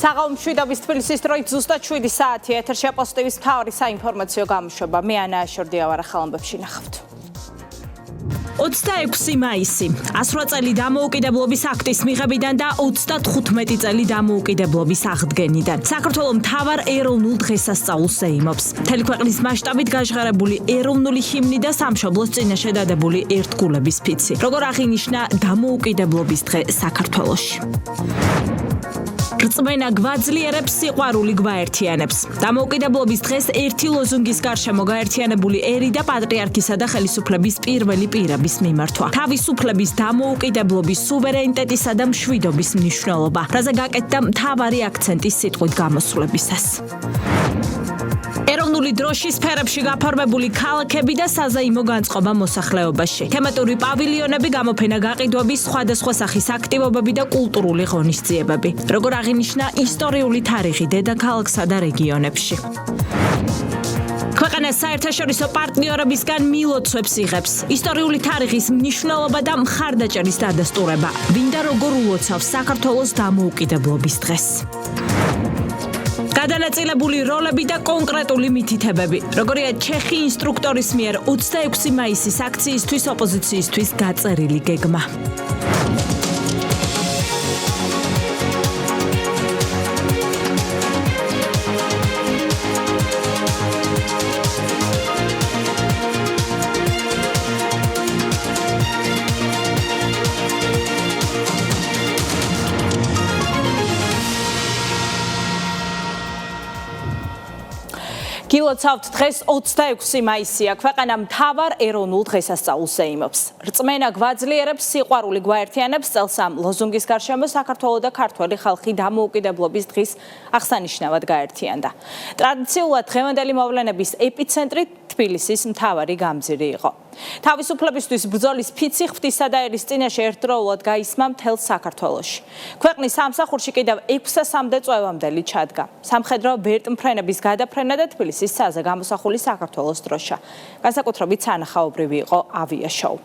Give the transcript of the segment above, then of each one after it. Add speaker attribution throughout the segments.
Speaker 1: საღამო მშვიდობის თბილისის დროით ზუსტად 7 საათი ეთერშია პოზიტივის მთავარი საინფორმაციო გამოშვება. მე ანა აშორდია ვარ, ახალ ამბებში ნახავთ.
Speaker 2: 26 მაისი 108 წელი დამოუკიდებლობის აქტის მიღებიდან და 35 წელი დამოუკიდებლობის აღდგენიდან საქართველოს მთავარ ეროვნულ დღესასწაულს ეიმობს. მთელი ქვეყნის მასშტაბით გაჟღერებული ეროვნული ჰიმნი და სამშობლოს წინაშე დადებული ერთგულების ფიცი. როგორ აღინიშნა დამოუკიდებლობის დღე საქართველოში? რწმენა გვაძლიერებს, სიყვარული გვაერთიანებს. დამოუკიდებლობის დღეს ერთი ლოზუნგის გარშემო გაერთიანებული ერი და პატრიარქისა და ხელისუფლების პირველი პირების მიმართვა. თავისუფლების, დამოუკიდებლობის, სუვერენიტეტისა და მშვიდობის მნიშვნელობა, რაზე გაკეთდა მთავარი აქცენტი სიტყვით გამოსვლებისას. ეროვნული დროშის სფერებში გაფორმებული ქალაქები და საზეიმო განწყობა მოსახლეობაში. თემატური პავილიონები, გამოფენა გაყიდვები, სხვადასხვა სახის აქტივობები და კულტურული ღონისძიებები. როგორ აღინიშნა ისტორიული თარიღი დედაქალაქსა და რეგიონებში. ქვეყანას საერთაშორისო პარტნიორებისგან მილოცვებს იღებს. ისტორიული თარიღის მნიშვნელობა და მხარდაჭერის დადასტურება. ვინ და როგორ ულოცავს საქართველოს დამოუკიდებლობის დღეს? გადანაწილებული როლები და კონკრეტული მითითებები. როგორია ჩეხი ინსტრუქტორის მიერ 26 მაისის აქციისთვის ოპოზიციისთვის გაწერილი გეგმა.
Speaker 1: გილოცავთ დღეს 26 მაისია, ქვეყანა მთავარ ეროვნულ დღესასწაულს ეიმობს. რწმენა გვაძლიერებს, სიყვარული გვაერთიანებს წელს ამ ლოზუნგის გარშემო საქართველოს და ქართველი ხალხი დამოუკიდებლობის დღის აღსანიშნავად გაერთიანდა. ტრადიციულად დღევანდელი მოვლენების ეპიცენტრი თბილისის მთავარი გამზირი იყო. თავისუფლებისთვის ბრძოლის ფიცი ღვთისა და ერის წინაშე ერთდროულად გაისმა მთელ საქართველოში. ქვეყნის სამსახურში კიდევ 600-მდე წვევამდელი ჩადგა. სამხედრო ბერტმფრენების გადაფრენა და თბილისის საზა გამოსახული საქართველოს დროშა. განსაკუთრებით სანახაობრივი იყო ავიაშოუ.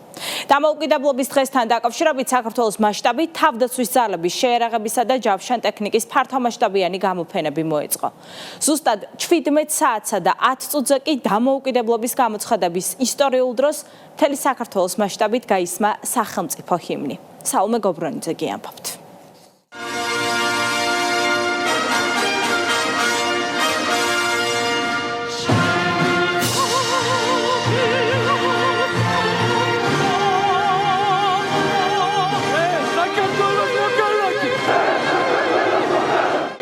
Speaker 1: დამოუკიდებლობის დღესთან დაკავშირებით საქართველოს მასშტაბით თავდაცვის ძალების შეერაღებისა და ჯავშან ტექნიკის ფართომასშტაბიანი გამოფენები მოეწყო. ზუსტად 17 საათსა და 10 წუთზე კი დამოუკიდებლობის გამოცხადების ისტორიულ დროს მთელი საქართველოს მასშტაბით გაისმა სახელმწიფო ჰიმნი. საუმე გობრონიძე გიამბობთ.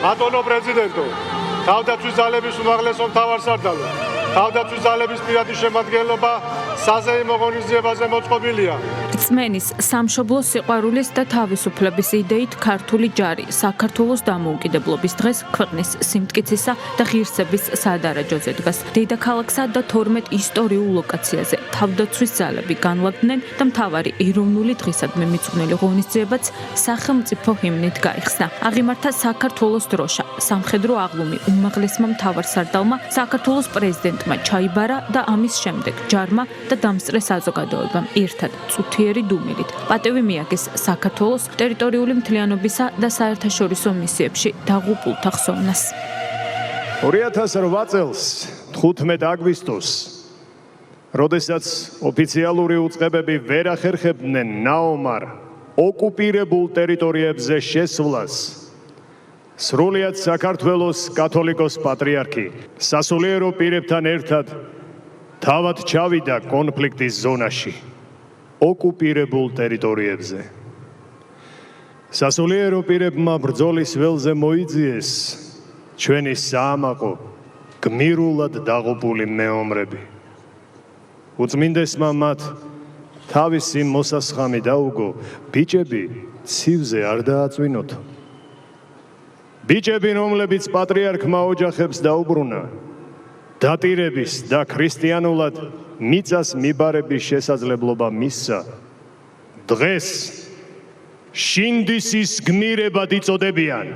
Speaker 3: ბატონო პრეზიდენტო, თავდაცვის ძალების უმაღლესო მთავარსარდალო, თავდაცვის ძალების პირადი შემადგენლობა საზეიმო ღონისძიებაზე მოწყობილია.
Speaker 4: რწმენის, სამშობლოს სიყვარულის და თავისუფლების იდეით ქართული ჯარი საქართველოს დამოუკიდებლობის დღეს ქვეყნის სიმტკიცისა და ღირსების სადარაჯოზე დგას. დედაქალაქსა და 12 ისტორიულ ლოკაციაზე თავდაცვის ძალები განლაგდნენ და მთავარი ეროვნული დღისადმი მიძღვნილი ღონისძიებაც სახელმწიფო ჰიმნით გაიხსნა. აღიმართა საქართველოს დროშა, სამხედრო აღლუმი უმაღლესმა მთავარსარდალმა, საქართველოს პრეზიდენტმა ჩაიბარა და ამის შემდეგ ჯარმა და დამსწრე საზოგადოებამ ერთად წუთიერი დუმილით პატევი მიაგეს საქართველოს ტერიტორიული მთლიანობისა და საერთაშორისო მისიებში დაღუპულთა ხსოვნას.
Speaker 3: 2008 წელს 15 აგვისტოს, როდესაც ოფიციალური უწყებები ვერ ახერხებდნენ ნაომარ ოკუპირებულ ტერიტორიებზე შესვლას, სრულიად საქართველოს კათოლიკოს პატრიარქი სასულიერო პირებთან ერთად თავად ჩავიდა კონფლიქტის ზონაში, ოკუპირებულ ტერიტორიებზე. სასულიერო პირებმა ბრძოლის ველზე მოიძიეს ჩვენი საამაყო გმირულად დაღუპული მეომრები. უწმინდესმა მათ თავისი მოსასხამი დაუგო, ბიჭები ცივზე არ დააწვინოთ. ბიჭები, რომლებიც პატრიარქმა ოჯახებს დაუბრუნა, დატირების და ქრისტიანულად მიწას მიბარების შესაძლებლობა მისცა, დღეს შინდისის გმირებად იწოდებიან.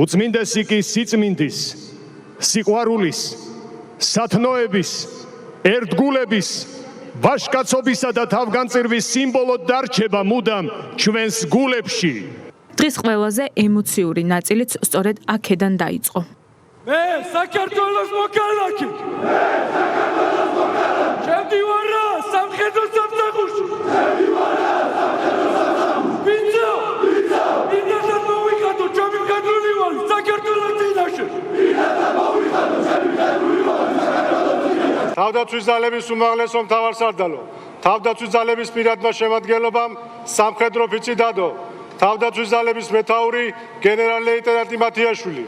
Speaker 3: უწმინდესი კი სიწმინდის, სიყვარულის სათნოების, ერთგულების, ვაჟკაცობისა და თავგანწირვის სიმბოლოდ დარჩება მუდამ ჩვენს გულებში.
Speaker 4: დღის ყველაზე ემოციური ნაწილიც სწორედ აქედან დაიწყო.
Speaker 5: მე საქართველოს მოქალაქე. შევდივარა სამხედრო სამსახურში. ვინცო? ვინასაც მოვიხატო ჩემი მხედრული ვალი საქართველოს წინაშე.
Speaker 3: თავდაცვის ძალების უმაღლესო მთავარსარდალო, თავდაცვის ძალების პირადმა შემადგენლობამ სამხედრო ოფიცი დადო, თავდაცვის ძალების მეთაური გენერალ-ლეიტენანტი მათიაშვილი.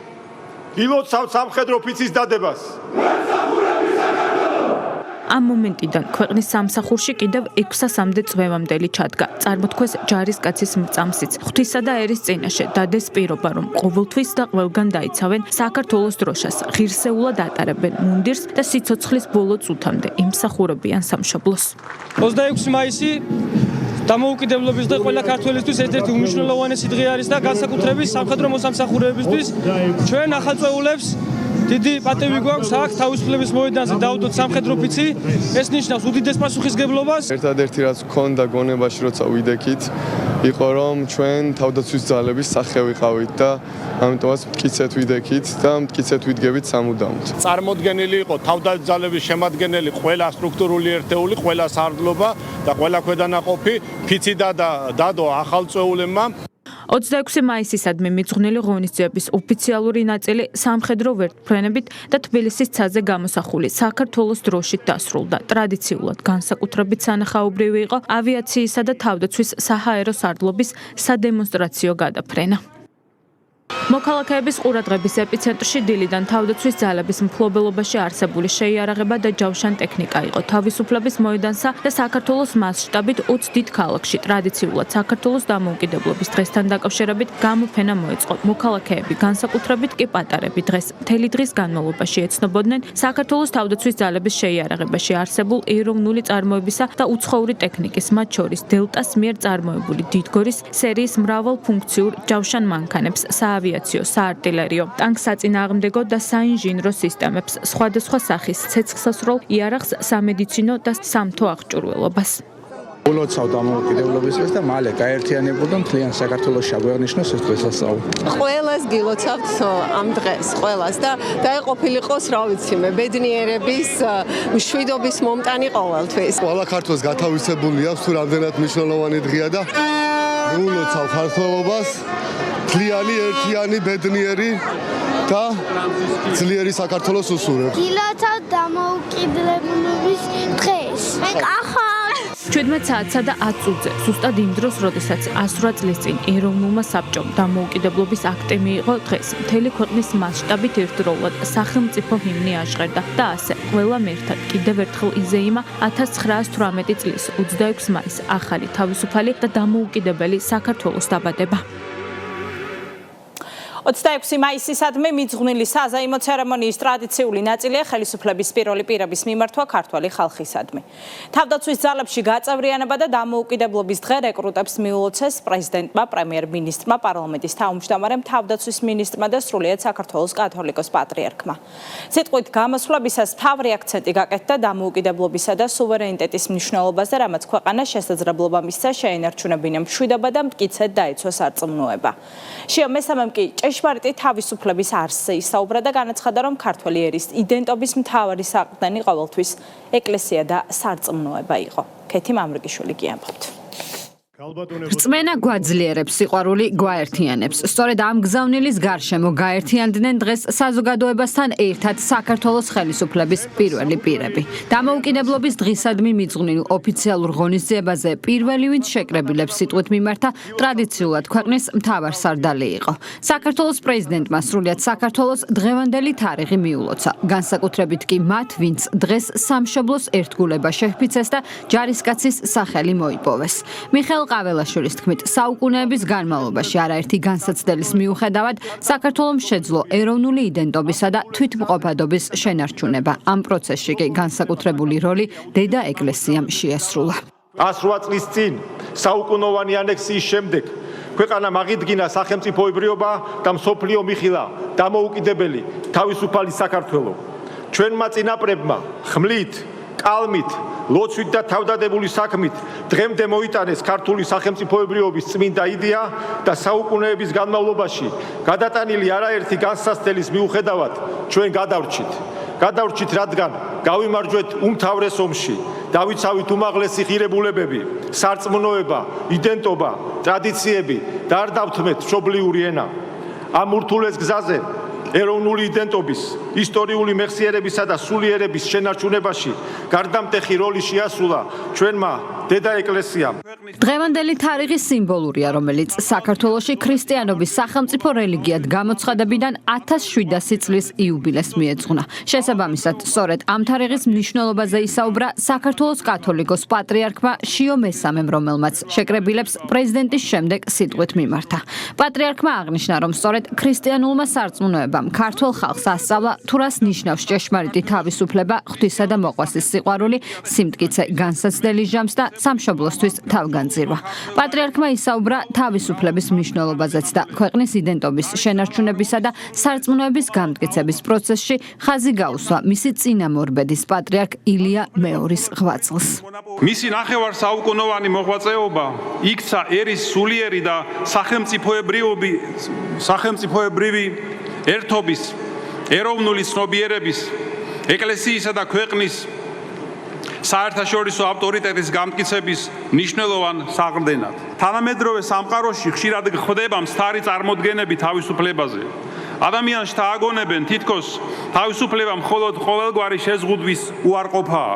Speaker 6: გილოცავთ სამხედრო ოფიცის დადებას.
Speaker 4: ამ მომენტიდან ქვეყნის სამსახურში კიდევ 600-მდე წვევამდელი ჩადგა. წარმოთქვეს ჯარისკაცის მრწამსიც. ღვთისა და ერის წინაშე დადეს პირობა, რომ ყოველთვის და ყველგან დაიცავენ საქართველოს დროშას, ღირსეულად ატარებენ მუნდირს და სიცოცხლის ბოლო წუთამდე იმსახურებიან სამშობლოს.
Speaker 5: 26 მაისი დამოუკიდებლობის დღე ყველა ქართველისთვის ერთ-ერთი უმნიშვნელოვანესი დღე არის და განსაკუთრებით სამხედრო მოსამსახურეებისთვის ჩვენ ახალწეულებს დიდი პატივი გვაქვს აქ თავისუფლების მოედანზე დავდოთ სამხედრო ოფიცი. ეს ნიშნავს უდიდეს პასუხისგებლობას.
Speaker 7: ერთადერთი რაც გქონდა გონებაში როცა ვიდექით იყო რომ ჩვენ თავდაცვის ძალების სახე ვიყავით და ამიტომაც მტკიცეთ ვიდექით და მტკიცეთ ვიდგებით სამუდამოდ.
Speaker 6: წარმოდგენილი იყო თავდაცვის ძალების შემადგენელი ყველა სტრუქტურული ერთეული, ყველა სარდლობა და ყველა ქვედანაყოფი ფიცი დადო ახალწეულებმა.
Speaker 4: 26 მაისისადმი მიძღვნილი ღონისძიების ოფიციალური ნაწილი სამხედრო ვერტმფრენებით და თბილისის ცაზე გამოსახული საქართველოს დროშით დასრულდა. ტრადიციულად განსაკუთრებით სანახაობრივი იყო ავიაციისა და თავდაცვის საჰაერო სარდლობის სადემონსტრაციო გადაფრენა. მოქალაქეების ყურადღების ეპიცენტრში დილიდან თავდაცვის ძალების მფლობელობაში არსებული შეიარაღება და ჯავშან ტექნიკა იყო. თავისუფლების მოედანსა და საქართველოს მასშტაბით 20 დიდ ქალაქში ტრადიციულად საქართველოს დამოუკიდებლობის დღესთან დაკავშირებით გამოფენა მოეწყო. მოქალაქეები, განსაკუთრებით კი პატარები დღეს მთელი დღის განმავლობაში ეცნობოდნენ საქართველოს თავდაცვის ძალების შეიარაღებაში არსებულ ეროვნული წარმოებისა და უცხოური ტექნიკის, მათ შორის დელტას მიერ წარმოებული დიდგორის სერიის მრავალფუნქციურ ჯავშან მანქანებს, ავიაციო, საარტილერიო, ტანკსაწინააღმდეგო და საინჟინრო სისტემებს, სხვადასხვა სახის ცეცხლსასროლ იარაღს, სამედიცინო და სამთო აღჭურვილობას.
Speaker 8: გულოცავ დამოუკიდებლობის დღეს და მალე გაერთიანებულდა მთლიან საქართველოს შეგვეღნიშნოს ეს დღესასწაული.
Speaker 9: ყველას გილოცავთ ამ დღეს, ყველას და დაეყოფილიყოს, რა ვიცი მე, ბედნიერების, მშვიდობის მომტანი ყოველთვის.
Speaker 7: ყველა ქართველს გათავისებული აქვს თუ რამდენად მნიშვნელოვანი დღეა და გულოცავ ქართველობას მთლიანი, ერთიანი, ბედნიერი და ძლიერი საქართველოს უსურვებ.
Speaker 10: გილოცავ დამოუკიდებლობის დღეს. მე კახო
Speaker 4: 17 საათსა და 10 წუთზე, ზუსტად იმ დროს, როდესაც 108 წლის წინ ეროვნულმა საბჭომ დამოუკიდებლობის აქტი მიიღო, დღეს მთელი ქვეყნის მასშტაბით ერთდროულად სახელმწიფო ჰიმნი აჟღერდა და ასე ყველამ ერთად კიდევ ერთხელ იზეიმა 1918 წლის 26 მაისს ახალი თავისუფალი და დამოუკიდებელი საქართველოს დაბადება.
Speaker 1: 26 მაისისადმი მიძღვნილი საზეიმო ცერემონიის ტრადიციული ნაწილია ხელისუფლების პირველი პირების მიმართვა ქართველი ხალხისადმი. თავდაცვის ძალებში გაწევრიანება და დამოუკიდებლობის დღე რეკრუტებს მიულოცეს პრეზიდენტმა, პრემიერ-მინისტრმა, პარლამენტის თავმჯდომარემ, თავდაცვის მინისტრმა და სრულიად საქართველოს კათოლიკოს პატრიარქმა. სიტყვით გამოსვლებისას მთავარი აქცენტი გაკეთდა დამოუკიდებლობისა და სუვერენიტეტის მნიშვნელობაზე, რამაც ქვეყანას შესაძლებლობა მისცა შეენარჩუნებინა მშვიდობა და მტკიცედ დაიცვა სარწმუნოება. მესამემ კი ჭეშმარიტი თავისუფლების არსზე ისაუბრა და განაცხადა, რომ ქართველი ერის იდენტობის მთავარი საყრდენი ყოველთვის ეკლესია და სარწმუნოება იყო. ქეთი მამრიკიშვილი კი ამბობთ.
Speaker 11: რწმენა გვაძლიერებს, სიყვარული გვაერთიანებს. სწორედ ამ გზავნილის გარშემო გაერთიანდნენ დღეს საზოგადოებასთან ერთად საქართველოს ხელისუფლების პირველი პირები. დამოუკიდებლობის დღისადმი მიძღვნილ ოფიციალურ ღონისძიებაზე პირველი ვინც შეკრებილებს სიტყვით მიმართა, ტრადიციულად ქვეყნის მთავარსარდალი იყო. საქართველოს პრეზიდენტმა სრულიად საქართველოს დღევანდელი თარიღი მიულოცა. განსაკუთრებით კი მათ, ვინც დღეს სამშობლოს ერთგულება შეჰფიცეს და ჯარისკაცის სახელი მოიპოვეს. მიხეილ ყაველაშვილის თქმით, საუკუნეების განმავლობაში არაერთი განსაცდელის მიუხედავად საქართველომ შეძლო ეროვნული იდენტობისა და თვითმყოფადობის შენარჩუნება. ამ პროცესში კი განსაკუთრებული როლი დედა ეკლესიამ შეასრულა.
Speaker 6: 108 წლის წინ საუკუნოვანი ანექსიის შემდეგ ქვეყანამ აღიდგინა სახელმწიფოებრიობა და მსოფლიო მიხილა დამოუკიდებელი თავისუფალი საქართველო.
Speaker 12: ჩვენმა წინაპრებმა ხმლით, კალმით, ლოცვით და თავდადებული საქმით დღემდე მოიტანეს ქართული სახელმწიფოებრიობის წმინდა იდეა და საუკუნეების განმავლობაში გადატანილი არაერთი განსაცდელის მიუხედავად ჩვენ გადავრჩით, რადგან გავიმარჯვეთ უმთავრეს ომში, დავიცავით უმაღლესი ღირებულებები, სარწმუნოება, იდენტობა, ტრადიციები და არ დავთმეთ მშობლიური ენა. ამ ურთულეს გზაზე ეროვნული იდენტობის, ისტორიული მეხსიერებისა და სულიერების შენარჩუნებაში გარდამტეხი როლი შეასრულა ჩვენმა დედა ეკლესიამ.
Speaker 11: დღევანდელი თარიღი სიმბოლურია, რომელიც საქართველოში ქრისტიანობის სახელმწიფო რელიგიად გამოცხადებიდან 1700 წლის იუბილეს მიეძღვნა. შესაბამისად, სწორედ ამ თარიღის მნიშვნელობაზე ისაუბრა საქართველოს კათოლიკოს პატრიარქმა შიო მესამემ, რომელმაც შეკრებილებს პრეზიდენტის შემდეგ სიტყვით მიმართა. პატრიარქმა აღნიშნა, რომ სწორედ ქრისტიანულმა სარწმუნოებამ ქართულ ხალხს ასწავლა, თუ რას ნიშნავს ჭეშმარიტი თავისუფლება, ღვთისა და მოყვასის სიყვარული, სიმტკიცე, განსაცდელი ჟამს და სამშობლოსთვის თავგანწირვა. პატრიარქმა ისაუბრა თავისუფლების მნიშვნელობაზეც და ქვეყნის იდენტობის შენარჩუნებისა და სარწმუნოების გამტკიცების პროცესში ხაზი გაუსვა მისი წინამორბედის პატრიარქ ილია მეორის ღვაწლს.
Speaker 13: მისი ნახევარსაუკუნოვანი მოღვაწეობა იქცა ერის სულიერი და სახელმწიფოებრივი ერთობის, ეროვნული ცნობიერების, ეკლესიისა და ქვეყნის საერთაშორისო ავტორიტეტის გამტკიცების მნიშვნელოვან საყრდენად. თანამედროვე სამყაროში ხშირად გვხვდება მსთარი წარმოდგენები თავისუფლებაზე. ადამიანს შთააგონებენ, თითქოს თავისუფლება მხოლოდ ყოველგვარი შეზღუდვის უარყოფაა.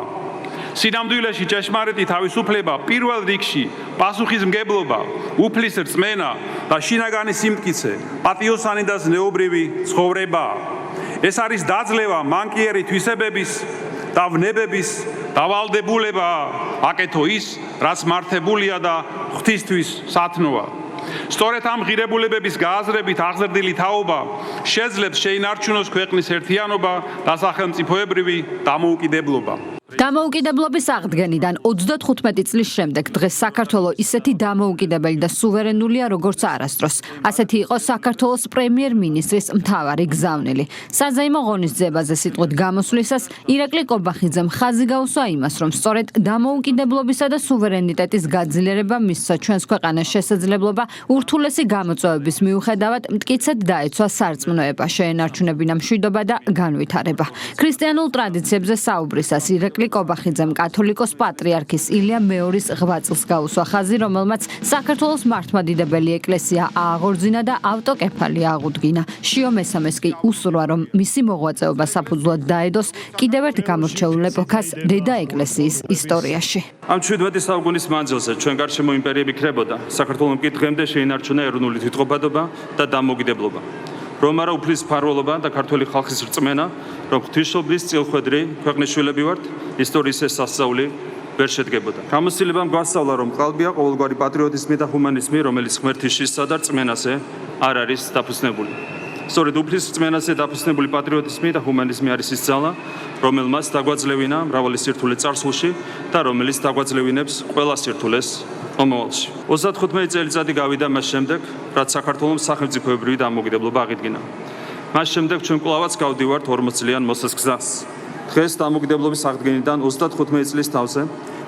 Speaker 13: სინამდვილეში ჭეშმარიტი თავისუფლება პირველ რიგში პასუხისმგებლობა, უფლის რწმენა და შინაგანი სიმტკიცე, პატიოსანი და ზნეობრივი ცხოვრებაა. ეს არის დაძლევა მანკიერი თვისებების და ვნებების დავალდებულება, აკეთო ის, რაც მართებულია და ღვთისთვის სათნოა. სწორედ ამ ღირებულებების გააზრებით აღზრდილი თაობა შეძლებს შეინარჩუნოს ქვეყნის ერთიანობა და სახელმწიფოებრივი დამოუკიდებლობა.
Speaker 11: დამოუკიდებლობის აღდგენიდან 35 წლის შემდეგ დღეს საქართველო ისეთი დამოუკიდებელი და სუვერენულია, როგორც არასდროს. ასეთი იყო საქართველოს პრემიერ-მინისტრის მთავარი გზავნილი. საზეიმო ღონისძიებაზე სიტყვით გამოსვლისას ირაკლი კობახიძემ ხაზი გაუსვა იმას, რომ სწორედ დამოუკიდებლობისა და სუვერენიტეტის გაძლიერება მისცა ჩვენს ქვეყანას შესაძლებლობა ურთულესი გამოწვევების მიუხედავად მტკიცედ დაეცვა სარწმუნოება, შეენარჩუნებინა მშვიდობა და განვითარება. ქრისტიანულ ტრადიციებზე საუბრისას ირაკლი კობახიძემ კათოლიკოს პატრიარქის ილია მეორის ღვაწლს გაუსვა ხაზი, რომელმაც საქართველოს მართლმადიდებელი ეკლესია ააღორძინა და ავტოკეფალი აღუდგინა. შიო მესამეს კი უსურვა, რომ მისი მოღვაწეობა საფუძვლად დაედოს კიდევ ერთ გამორჩეულ ეპოქას დედა ეკლესიის ისტორიაში.
Speaker 13: ამ 17 საუკუნის მანძილზე ჩვენ გარშემო იმპერიები ქრებოდა, საქართველოს კი დღემდე შეინარჩუნა ეროვნული თვითყოფადობა და დამოუკიდებლობა. რომ არა უფლის მფარველობა და ქართული ხალხის რწმენა, რომ ღვთისმშობლის წილხვედრი ქვეყნის შვილები ვართ, ისტორიის ეს სასწაული ვერ შედგებოდა. გამოცდილებამ გვასწავლა, რომ ყალბია ყოველგვარი პატრიოტიზმი და ჰუმანიზმი, რომელიც ღმერთის შიშსა და რწმენაზე არ არის დაფუძნებული. სწორედ უფლის რწმენაზე დაფუძნებული პატრიოტიზმი და ჰუმანიზმი არის ის ძალა, რომელმაც დაგვაძლევინა მრავალი სირთულე წარსულში და რომელიც დაგვაძლევინებს ყველა სირთულეს მომავალში. 35 წელიწადი გავიდა მას შემდეგ, რაც საქართველოს სახელმწიფოებრივი დამოუკიდებლობა აღიდგინა. მას შემდეგ ჩვენ კვლავაც გავდივართ 40 წლიან მოსას გზას. დღეს დამოუკიდებლობის აღდგენიდან 35 წლის თავზე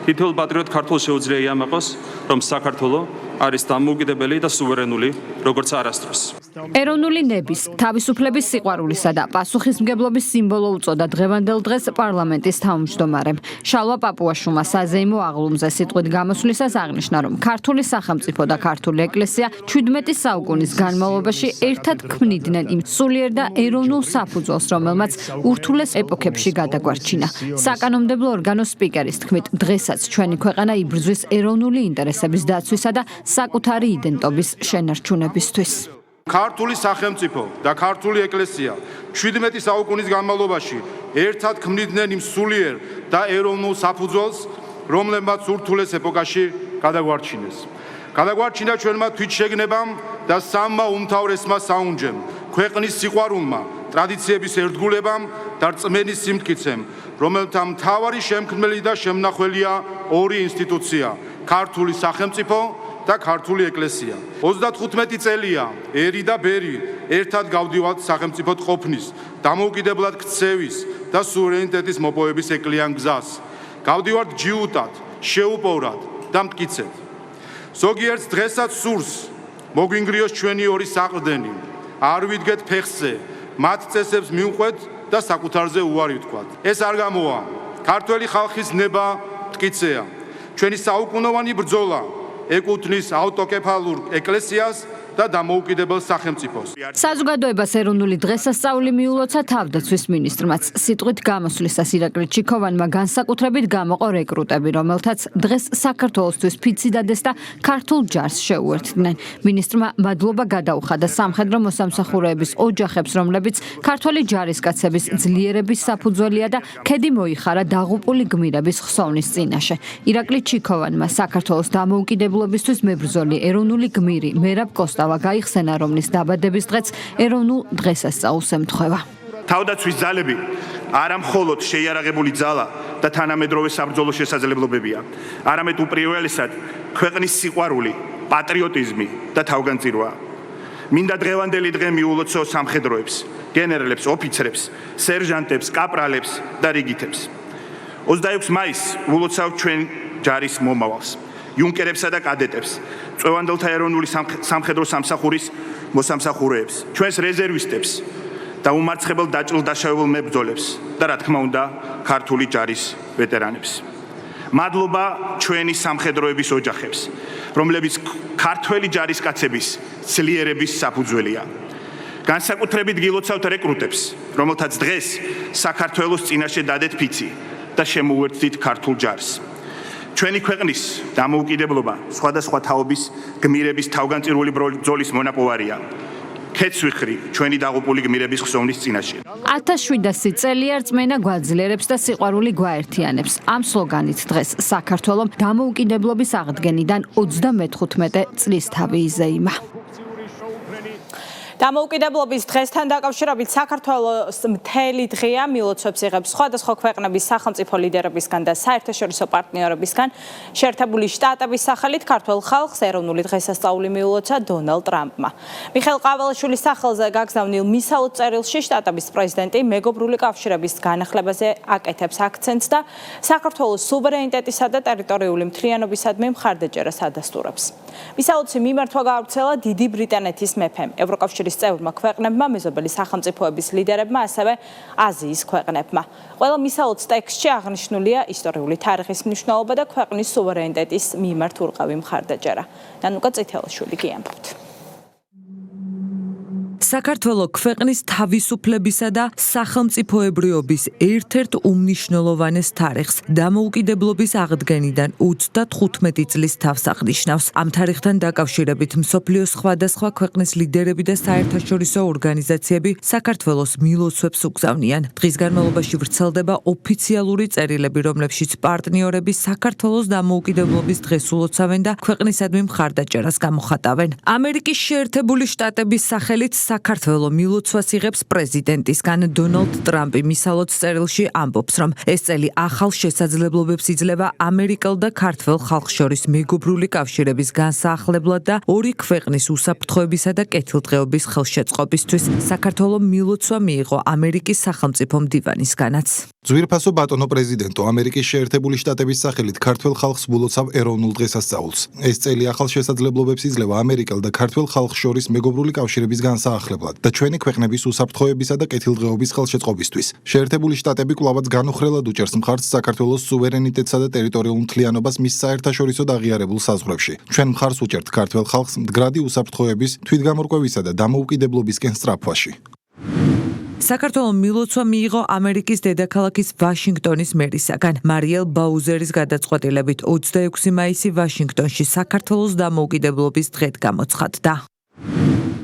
Speaker 13: თითოეულ პატრიოტ ქართველს შეუძლია იამაყოს, რომ საქართველო არის დამოუკიდებელი და სუვერენული, როგორც არასდროს.
Speaker 11: ეროვნული ნების, თავისუფლების სიყვარულისა და პასუხისმგებლობის სიმბოლო უწოდა დღევანდელ დღეს პარლამენტის თავმჯდომარემ. შალვა პაპუაშვილმა საზეიმო აღლუმზე სიტყვით გამოსვლისას აღნიშნა, რომ ქართული სახელმწიფო და ქართული ეკლესია 17 საუკუნის განმავლობაში ერთად ქმნიდნენ იმ სულიერ და ეროვნულ საფუძველს, რომელმაც ურთულეს ეპოქებში გადაგვარჩინა. საკანონმდებლო ორგანოს სპიკერის თქმით, დღესაც ჩვენი ქვეყანა იბრძვის ეროვნული ინტერესების დაცვისა და საკუთარი იდენტობის შენარჩუნებისთვის.
Speaker 14: ქართული სახელმწიფო და ქართული ეკლესია 17 საუკუნის განმავლობაში ერთად ქმნიდნენ იმ სულიერ და ეროვნულ საფუძველს, რომლებმაც ურთულეს ეპოქაში გადაგვარჩინეს. გადაგვარჩინა ჩვენმა თვითშეგნებამ და სამმა უმთავრესმა საუნჯემ, ქვეყნის სიყვარულმა, ტრადიციების ერთგულებამ და რწმენის სიმტკიცემ, რომელთა მთავარი შემქმნელი და შემნახველია ორი ინსტიტუცია: ქართული სახელმწიფო და ქართული ეკლესია. 35 წელია ერი და ბერი ერთად გავდივართ სახელმწიფოდ ყოფნის, დამოუკიდებლად ქცევის და სუვერენიტეტის მოპოვების ეკლიან გზას. გავდივართ ჯიუტად, შეუპოვრად და მტკიცედ. ზოგიერთს დღესაც სურს მოგვინგრიოს ჩვენი ორი საყრდენი. არ ვიდგეთ ფეხზე, მათ წესებს მივყვეთ და საკუთარზე უარი ვთქვათ. ეს არ გამოვა. ქართველი ხალხის ნება მტკიცეა. ჩვენი საუკუნოვანი ბრძოლა ეკუთვნის ავტოკეფალურ ეკლესიას და დამოუკიდებელ სახელმწიფოს.
Speaker 11: საზოგადოებას ეროვნული დღესასწაული მიულოცა თავდაცვის მინისტრმაც. სიტყვით გამოსვლისას ირაკლი ჩიქოვანმა განსაკუთრებით გამოყო რეკრუტები, რომელთაც დღეს საქართველოსთვის ფიცი დადეს და ქართულ ჯარს შეუერთდნენ. მინისტრმა მადლობა გადაუხადა სამხედრო მოსამსახურეების ოჯახებს, რომლებიც ქართველი ჯარისკაცების ძლიერების საფუძველია და ქედი მოიხარა დაღუპული გმირების ხსოვნის წინაშე. ირაკლი ჩიქოვანმა საქართველოს დამოუკიდებლობისთვის მებრძოლი ეროვნული გმირი მერაბ კოსტავა გაიხსენა, რომლის დაბადების დღეც ეროვნულ დღესასწაულს ემთხვევა.
Speaker 15: თავდაცვის ძალები არა მხოლოდ შეიარაღებული ძალა და თანამედროვე საბრძოლო შესაძლებლობებია, არამედ უპირველესად ქვეყნის სიყვარული, პატრიოტიზმი და თავგანწირვა. მინდა დღევანდელი დღე მიულოცო სამხედროებს, გენერლებს, ოფიცრებს, სერჟანტებს, კაპრალებს და რიგითებს. 26 მაისს ულოცავ ჩვენ ჯარის მომავალს, იუნკერებსა და კადეტებს, წვევანდელთა ეროვნული სამხედრო სამსახურის მოსამსახურეებს, ჩვენს რეზერვისტებს და უმარცხებელ დაჭრილ-დაშავებულ მებრძოლებს და რა თქმა უნდა, ქართული ჯარის ვეტერანებს. მადლობა ჩვენი სამხედროების ოჯახებს, რომლებიც ქართველი ჯარისკაცების ძლიერების საფუძველია. განსაკუთრებით გილოცავთ რეკრუტებს, რომელთაც დღეს საქართველოს წინაშე დადეთ ფიცი და შემოუერთდით ქართულ ჯარს. ჩვენი ქვეყნის დამოუკიდებლობა სხვადასხვა თაობის გმირების თავგანწირული ბრძოლის მონაპოვარია. ქეთს ვიხრი ჩვენი დაღუპული გმირების ხსოვნის წინაშე.
Speaker 11: 1700 წელია რწმენა გვაძლიერებს და სიყვარული გვაერთიანებს. ამ სლოგანით დღეს საქართველოს დამოუკიდებლობის აღდგენიდან 35 წლის თავი იზეიმა.
Speaker 1: დამოუკიდებლობის დღესთან დაკავშირებით საქართველოს მთელი დღეა მილოცვებს იღებს სხვადასხვა ქვეყნების სახელმწიფო ლიდერებისგან და საერთაშორისო პარტნიორებისგან. შეერთებული შტატების სახელით ქართველ ხალხს ეროვნული დღესასწაული მიულოცა დონალდ ტრამპმა. მიხეილ ყაველაშვილის სახელზე გაგზავნილ მისალოდ წერილში შტატების პრეზიდენტი მეგობრული კავშირების განახლებაზე აკეთებს აქცენტს და საქართველოს სუვერენიტეტისა და ტერიტორიული მთლიანობისადმი მხარდაჭერას ადასტურებს. მისალოდში მიმართვა გაავრცელა დიდი ბრიტანეთის მეფემ, ევროკავშირის წევრმა ქვეყნებმა, მეზობელი სახელმწიფოების ლიდერებმა, ასევე აზიის ქვეყნებმა. ყველა მისალოds ტექსტში აღნიშნულია ისტორიული თარიღის მნიშვნელობა და ქვეყნის სუვერენიტეტის მიმართ ურყევი მხარდაჭერა. ნანუკა წითელაშვილი გიამბობთ.
Speaker 2: საქართველოს ქვეყნის თავისუფლებისა და სახელმწიფოებრიობის ერთ-ერთ უმნიშვნელოვანეს თარიღს დამოუკიდებლობის აღდგენიდან 35 წლის თავს აღნიშნავს. ამ თარიღთან დაკავშირებით მსოფლიოს სხვადასხვა ქვეყნის ლიდერები და საერთაშორისო ორგანიზაციები საქართველოს მილოცვებს უგზავნიან. დღის განმავლობაში ვრცელდება ოფიციალური წერილები, რომლებშიც პარტნიორები საქართველოს დამოუკიდებლობის დღეს ულოცავენ და ქვეყნისადმი მხარდაჭერას გამოხატავენ. ამერიკის შეერთებული შტატების სახელით საქართველოს მილოცვას იღებს პრეზიდენტისგან. დონალდ ტრამპი მისალოდ წერილში ამბობს, რომ ეს წელი ახალ შესაძლებლობებს იძლევა ამერიკელ და ქართველ ხალხს შორის მეგობრული კავშირების განსაახლებლად და ორი ქვეყნის უსაფრთხოებისა და კეთილდღეობის ხელშეწყობისთვის. საქართველოს მილოცვა მიიღო ამერიკის სახელმწიფო მდივანისგანაც.
Speaker 16: ძვირფასო ბატონო პრეზიდენტო, ამერიკის შეერთებული შტატების სახელით ქართველ ხალხს ულოცავ ეროვნულ დღესასწაულს. ეს წელი ახალ შესაძლებლობებს იძლევა ამერიკელ და ქართველ ხალხს შორის მეგობრული კავშირების განსაახლებლად და ჩვენი ქვეყნების უსაფრთხოებისა და კეთილდღეობის ხელშეწყობისთვის. შეერთებული შტატები კვლავაც განუხრელად უჭერს მხარს საქართველოს სუვერენიტეტსა და ტერიტორიულ მთლიანობას მის საერთაშორისო აღიარებულ საზღვრებში. ჩვენ მხარს უჭერთ ქართველ ხალხს მდგრადი უსაფრთხოების, თვითგამორკვევისა და დამოუკიდებლობისკენ სწრაფვაში.
Speaker 2: საქართველოს მილოცვა მიიღო ამერიკის დედაქალაქის ვაშინგტონის მერისაგან. მარიელ ბაუზერის გადაწყვეტილებით 26 მაისი ვაშინგტონში საქართველოს დამოუკიდებლობის დღედ გამოცხადდა.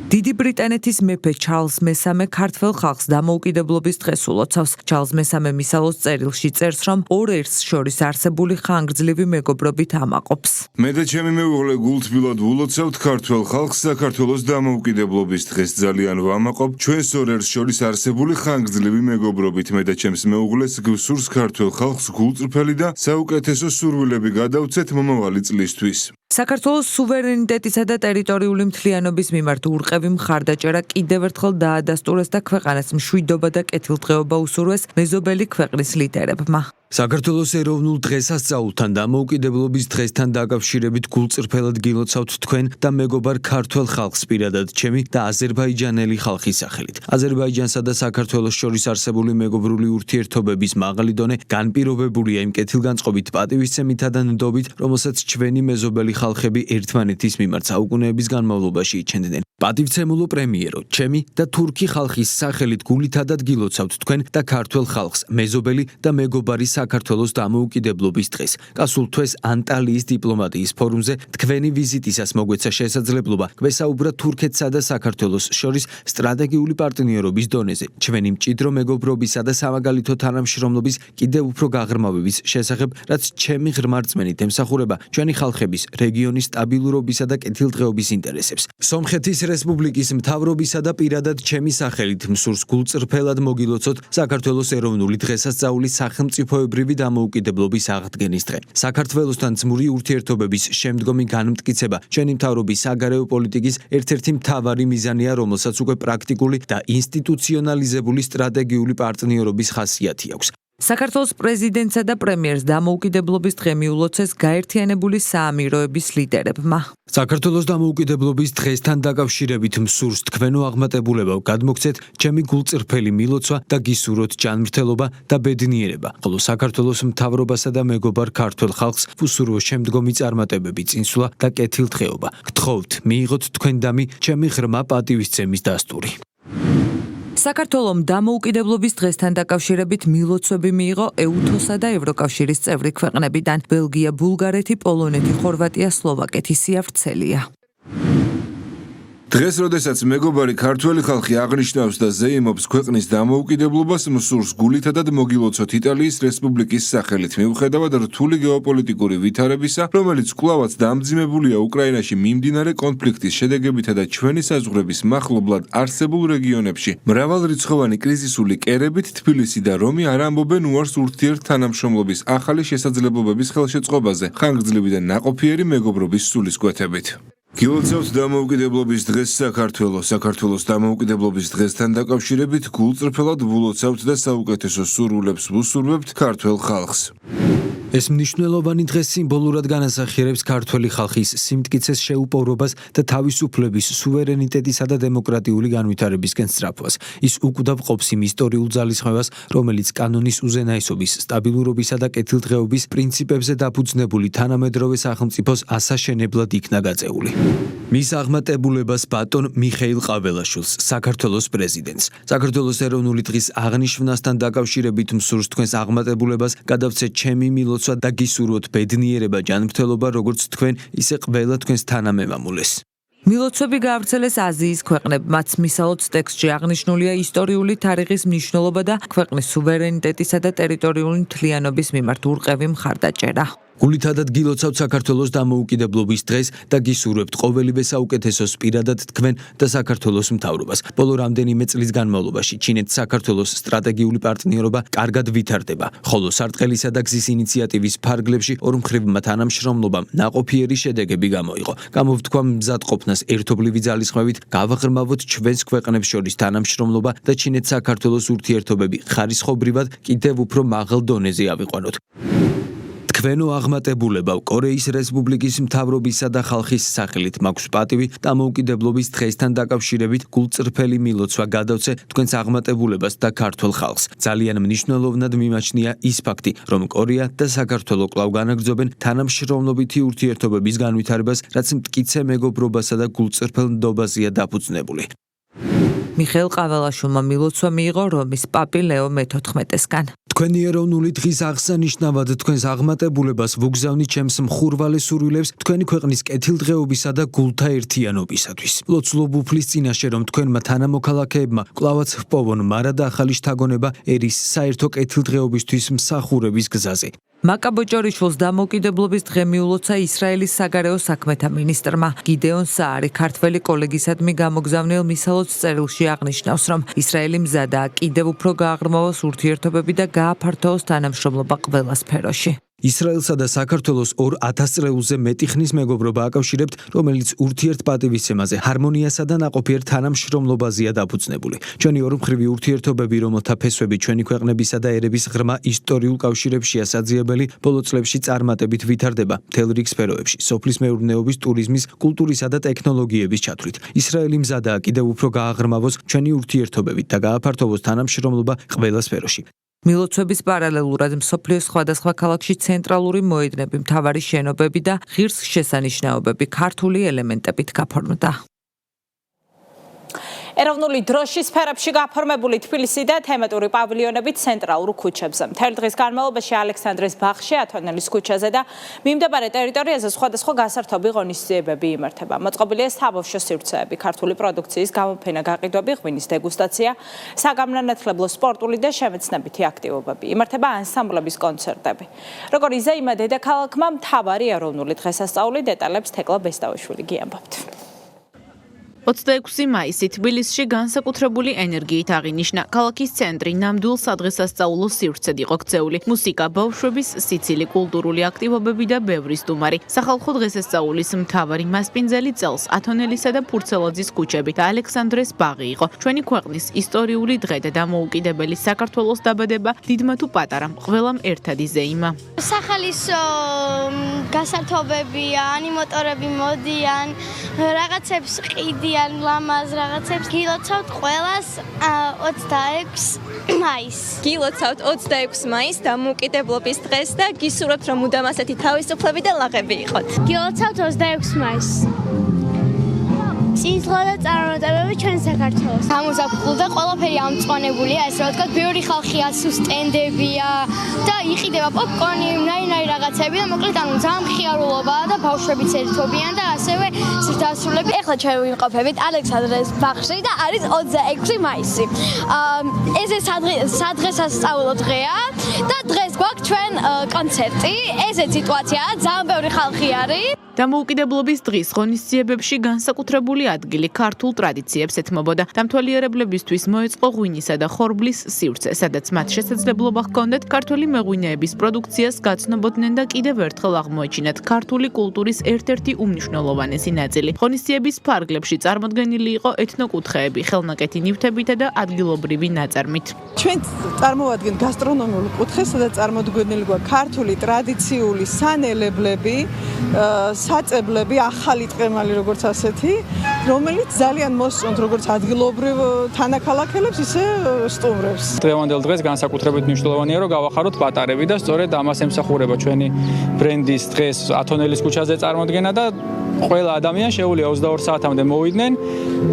Speaker 2: დიდი ბრიტანეთის მეფე ჩარლზ მესამე ქართველ ხალხს დამოუკიდებლობის დღეს ულოცავს. ჩარლზ მესამე მისალოს წერილში წერს, რომ ორ ერთს შორის არსებული ხანგრძლივი მეგობრობით ამაყობს.
Speaker 17: მე და ჩემი მეუღლე გულთბილად ულოცავთ ქართველ ხალხს საქართველოს დამოუკიდებლობის დღეს. ძალიან ვამაყობ ჩვენს ორ ერთს შორის არსებული ხანგრძლივი მეგობრობით. მე და ჩემს მეუღლეს გვსურს ქართველ ხალხს გულწრფელი და საუკეთესო სურვილები გადავცეთ მომავალი წლისთვის.
Speaker 18: საქართველოს სუვერენიტეტისა და ტერიტორიული მთლიანობის მიმართ ურყევი მხარდაჭერა კიდევ ერთხელ დაადასტურეს და ქვეყანას მშვიდობა და კეთილდღეობა უსურვეს მეზობელი ქვეყნის ლიდერებმა.
Speaker 19: საქართველოს ეროვნულ დღესასწაულთან დამოუკიდებლობის დღესთან დაკავშირებით გულწრფელად გილოცავთ თქვენ და მეგობარ ქართველ ხალხს პირადად ჩემი და აზერბაიჯანელი ხალხის სახელით. აზერბაიჯანსა და საქართველოს შორის არსებული მეგობრული ურთიერთობების მაღალი დონე განპირობებულია იმ კეთილგანწყობით, პატივისცემითა და ნდობით, რომელსაც ჩვენი მეზობელი ხალხები ერთმანეთის მიმართ საუკუნეების განმავლობაში იჩენდნენ. პატივცემულო პრემიერო, ჩემი და თურქი ხალხის სახელით გულითადად გილოცავთ თქვენ და ქართველ ხალხს მეზობელი და მეგობარი საქართველოს დამოუკიდებლობის დღეს. გასულ თვეს ანტალიის დიპლომატიის ფორუმზე თქვენი ვიზიტისას მოგვეცა შესაძლებლობა გვესაუბრა თურქეთსა და საქართველოს შორის სტრატეგიული პარტნიორობის დონეზე, ჩვენი მჭიდრო მეგობრობისა და სამაგალითო თანამშრომლობის კიდევ უფრო გაღრმავების შესახებ, რაც ჩემი ღრმა რწმენით ემსახურება ჩვენი ხალხების რეგიონის სტაბილურობისა და კეთილდღეობის ინტერესებს. სომხეთის რესპუბლიკის მთავრობისა და პირადად ჩემი სახელით მსურს გულწრფელად მოგილოცოთ საქართველოს ეროვნული დღესასწაულის სახელმწიფოებრივი დამოუკიდებლობის აღდგენის დღე. საქართველოსთან ძმური ურთიერთობების შემდგომი განმტკიცება ჩვენი მთავრობის საგარეო პოლიტიკის ერთ-ერთი მთავარი მიზანია, რომელსაც უკვე პრაქტიკული და ინსტიტუციონალიზებული სტრატეგიული პარტნიორობის ხასიათი აქვს.
Speaker 18: საქართველოს პრეზიდენტსა და პრემიერს დამოუკიდებლობის დღე მიულოცეს გაერთიანებული საამიროების ლიდერებმა.
Speaker 19: საქართველოს დამოუკიდებლობის დღესთან დაკავშირებით მსურს თქვენო აღმატებულებავ გადმოგცეთ ჩემი გულწრფელი მილოცვა და გისურვოთ ჯანმრთელობა და ბედნიერება, ხოლო საქართველოს მთავრობასა და მეგობარ ქართველ ხალხს უსურვო შემდგომი წარმატებები, წინსვლა და კეთილდღეობა. გთხოვთ, მიიღოთ თქვენდამი ჩემი ღრმა პატივისცემის დასტური.
Speaker 18: საქართველოს დამოუკიდებლობის დღესთან დაკავშირებით მილოცვები მიიღო ეუთოსა და ევროკავშირის წევრი ქვეყნებიდან. ბელგია, ბულგარეთი, პოლონეთი, ხორვატია, სლოვაკეთი სიავრცელია.
Speaker 17: დღეს, როდესაც მეგობარი ქართველი ხალხი აღნიშნავს და ზეიმობს ქვეყნის დამოუკიდებლობას, მსურს გულითადად მოგილოცოთ იტალიის რესპუბლიკის სახელით, მიუხედავად რთული გეოპოლიტიკური ვითარებისა, რომელიც კვლავაც დამძიმებულია უკრაინაში მიმდინარე კონფლიქტის შედეგებითა და ჩვენი საზღვრების მახლობლად არსებულ რეგიონებში. მრავალრიცხოვანი კრიზისული კერებით თბილისი და რომი არ ამბობენ უარს ურთიერთთანამშრომლობის ახალი შესაძლებლობების ხელშეწყობაზე, ხანგრძლივი და ნაყოფიერი მეგობრობის სულისკვეთებით. გილოცავთ დამოუკიდებლობის დღეს საქართველოს დამოუკიდებლობის დღესთან დაკავშირებით გულწრფელად ვილოცავთ და საუკეთესო სურვილებს ვუსურვებთ ქართველ ხალხს.
Speaker 19: ეს მნიშვნელოვანი დღე სიმბოლურად განასახიერებს ქართველი ხალხის სიმტკიცეს, შეუპოვრობას და თავისუფლების, სუვერენიტეტისა და დემოკრატიული განვითარებისკენ სწრაფვას. ის უკვდავ ყოფს იმ ისტორიულ ძალისხმევას, რომელიც კანონის უზენაესობის, სტაბილურობისა და კეთილდღეობის პრინციპებზე დაფუძნებული თანამედროვე სახელმწიფოს ასაშენებლად იქნა გაწეული. მის აღმატებულებას ბატონ მიხეილ ყაველაშვილს, საქართველოს პრეზიდენტს. საქართველოს ეროვნული დღის აღნიშვნასთან დაკავშირებით მსურს თქვენს აღმატებულებას გადავცეთ ჩემი მილოცვა და გისურვოთ ბედნიერება, ჯანმრთელობა, როგორც თქვენ, ისე ყველა თქვენს თანამემამულეს.
Speaker 18: მილოცვები გაავრცელეს აზიის ქვეყნებმაც. მისალოც ტექსტში აღნიშნულია ისტორიული თარიღის მნიშვნელობა და ქვეყნის სუვერენიტეტისა და ტერიტორიული მთლიანობის მიმართ ურყევი მხარდაჭერა.
Speaker 19: გულითადად გილოცავთ საქართველოს დამოუკიდებლობის დღეს და გისურვებთ ყოველივე საუკეთესოს პირადად თქვენ და საქართველოს მთავრობას. ბოლო რამდენიმე წლის განმავლობაში ჩინეთ-საქართველოს სტრატეგიული პარტნიორობა კარგად ვითარდება, ხოლო სარტყელისა და გზის ინიციატივის ფარგლებში ორმხრივმა თანამშრომლობამ ნაყოფიერი შედეგები გამოიღო. გამოვთქვა მზად ყოფნას ერთობლივი ძალისხმევით, გავაღრმავოთ ჩვენს ქვეყნებს შორის თანამშრომლობა და ჩინეთ-საქართველოს ურთიერთობები ხარისხობრივად კიდევ უფრო მაღალ დონეზე ავიყვანოთ. თქვენო აღმატებულებავ კორეის რესპუბლიკის მთავრობისა და ხალხის სახელით მაქვს პატივი დამოუკიდებლობის დღესთან დაკავშირებით გულწრფელი მილოცვა გადავცე თქვენს აღმატებულებას და ქართველ ხალხს. ძალიან მნიშვნელოვნად მიმაჩნია ის ფაქტი, რომ კორეა და საქართველო კვლავ განაგრძობენ თანამშრომლობითი ურთიერთობების განვითარებას, რაც მტკიცე მეგობრობასა და გულწრფელ ნდობაზეა დაფუძნებული.
Speaker 18: მიხეილ ყაველაშვილმა მილოცვა მიიღო რომის პაპი ლეო მე-14-სგან.
Speaker 19: თქვენი ეროვნული დღის აღსანიშნავად თქვენს აღმატებულებას ვუგზავნით ჩემს მხურვალე სურვილებს თქვენი ქვეყნის კეთილდღეობისა და გულთა ერთიანობისათვის. ლოცულობ უფლის წინაშე, რომ თქვენმა თანამოქალაქეებმა კვლავაც ჰპოვონ მარა და ახალი შთაგონება ერის საერთო კეთილდღეობისთვის მსახურების გზაზე.
Speaker 18: მაკაბოჭორიშვილს დამოუკიდებლობის დღე მიულოცა ისრაელის საგარეო საქმეთა მინისტრმა. გიდეონ საარი ქართველი კოლეგისადმი გამოგზავნილ მისალოც წერილში აღნიშნავს, რომ ისრაელი მზადაა კიდევ უფრო გააღრმავოს ურთიერთობები და გააფართოოს თანამშრომლობა ყველა სფეროში.
Speaker 19: ისრაელსა და საქართველოს 2000 წლეულზე მეტი ხნის მეგობრობა აკავშირებთ, რომელიც ურთიერთპატივისცემაზე, ჰარმონიასა და ნაყოფიერ თანამშრომლობაზეა დაფუძნებული. ჩვენი ორმხრივი ურთიერთობები, რომელთა ფესვები ჩვენი ქვეყნებისა და ერების ღრმა ისტორიულ კავშირებშია საძიებელი, ბოლო წლებში წარმატებით ვითარდება მთელ რიგ სფეროებში, სოფლის მეურნეობის, ტურიზმის, კულტურისა და ტექნოლოგიების ჩათვლით. ისრაელი მზადაა კიდევ უფრო გააღრმავოს ჩვენი ურთიერთობებით და გააფართოვოს თანამშრომლობა ყველა სფეროში.
Speaker 18: მილოცვების პარალელურად მსოფლიოს სხვადასხვა ქალაქში ცენტრალური მოედნები, მთავარი შენობები და ღირსშესანიშნაობები ქართული ელემენტებით გაფორმდა.
Speaker 1: ეროვნული დროშის სფერებში გაფორმებული თბილისი და თემატური პავილიონები ცენტრალურ ქუჩებზე. მთელი დღის განმავლობაში ალექსანდრეს ბაღში, ათონელის ქუჩაზე და მიმდებარე ტერიტორიაზე სხვადასხვა გასართობი ღონისძიებები იმართება. მოწყობილია საბავშვო სივრცეები, ქართული პროდუქციის გამოფენა, გაყიდვები, ღვინის დეგუსტაცია, საგამონათლებლო სპორტული და შემეცნებითი აქტივობები. იმართება ანსამბლების კონცერტები. როგორ იზეიმა დედაქალაქმა მთავარი ეროვნული დღესასწაული, დეტალებს თეკლა ბესტავიშვილი გიამბობთ.
Speaker 4: 26 მაისი თბილისში განსაკუთრებული ენერგიით აღინიშნა. ქალაქის ცენტრი ნამდვილ სადღესასწაულო სივრცედ იყო ქცეული. მუსიკა, ბავშვების სიცილი, კულტურული აქტივობები და ბევრი სტუმარი. სახალხო დღესასწაულის მთავარი მასპინძელი წელს ათონელისა და ფურცელაძის ქუჩები და ალექსანდრეს ბაღი იყო. ჩვენი ქვეყნის ისტორიული დღე და დამოუკიდებელი საქართველოს დაბადება დიდმა თუ პატარამ ყველამ ერთად იზეიმა.
Speaker 10: სახალისო გასართობებია, ანიმატორები მოდიან, რაღაცებს ყიდიან. ლამაზ რაღაცებს გილოცავთ ყველას 26 მაისს.
Speaker 20: გილოცავთ 26 მაისს დამოუკიდებლობის დღეს და გისურვებთ რომ მუდამ ასეთი თავისუფლები და ლაღები იყოთ.
Speaker 10: გილოცავთ 26 მაისს. სიზღვა და წარმატებები ჩვენ საქართველოს. გამოზაფხულ და ყველაფერი ამწვანებულია, ესე რომ ვთქვათ, ბევრი ხალხია, სტენდებია და იყიდება პოპკორნი, ნაირ რაღაცები და მოკლედ ანუ ძალიან მხიარულობაა და ბავშვებიც ერთობიან და ასევე ზრდასრულები. ეხლა ჩვენ ვიმყოფებით ალექსანდრეს ბაღში და არის 26 მაისი. ესე სადღესასწაულო დღეა და დღეს გვაქვს ჩვენ კონცერტი. ესე სიტუაციაა, ძალიან ბევრი ხალხი არის.
Speaker 4: დამოუკიდებლობის დღის ღონისძიებებში განსაკუთრებული ადგილი ქართულ ტრადიციებს ეთმობოდა. დამთვალიერებლებისთვის მოეწყო ღვინისა და ხორბლის სივრცე, სადაც მათ შესაძლებლობა ჰქონდათ ქართული მეღვინეების პროდუქციას გაცნობოდნენ და კიდევ ერთხელ აღმოეჩინათ ქართული კულტურის ერთ-ერთი უმნიშვნელოვანესი ნაწილი. ღონისძიების ფარგლებში წარმოდგენილი იყო ეთნოკუთხეები, ხელნაკეთი ნივთებითა და ადგილობრივი ნაწარმით.
Speaker 21: ჩვენ წარმოვადგენთ გასტრონომიულ კუთხეს, სადაც წარმოდგენილი გვაქვს ქართული ტრადიციული სანელებლები, საწებლები, ახალი ტყემალი როგორც ასეთი, რომელიც ძალიან მოსწონთ როგორც ადგილობრივ თანაქალაქელებს, ისე სტუმრებს.
Speaker 5: დღევანდელ დღეს განსაკუთრებით მნიშვნელოვანია, რომ გავახაროთ პატარები და სწორედ ამას ემსახურება ჩვენი ბრენდის დღეს ათონელის ქუჩაზე წარმოდგენა და ყველა ადამიანი შეუძლია 22 საათამდე მოვიდნენ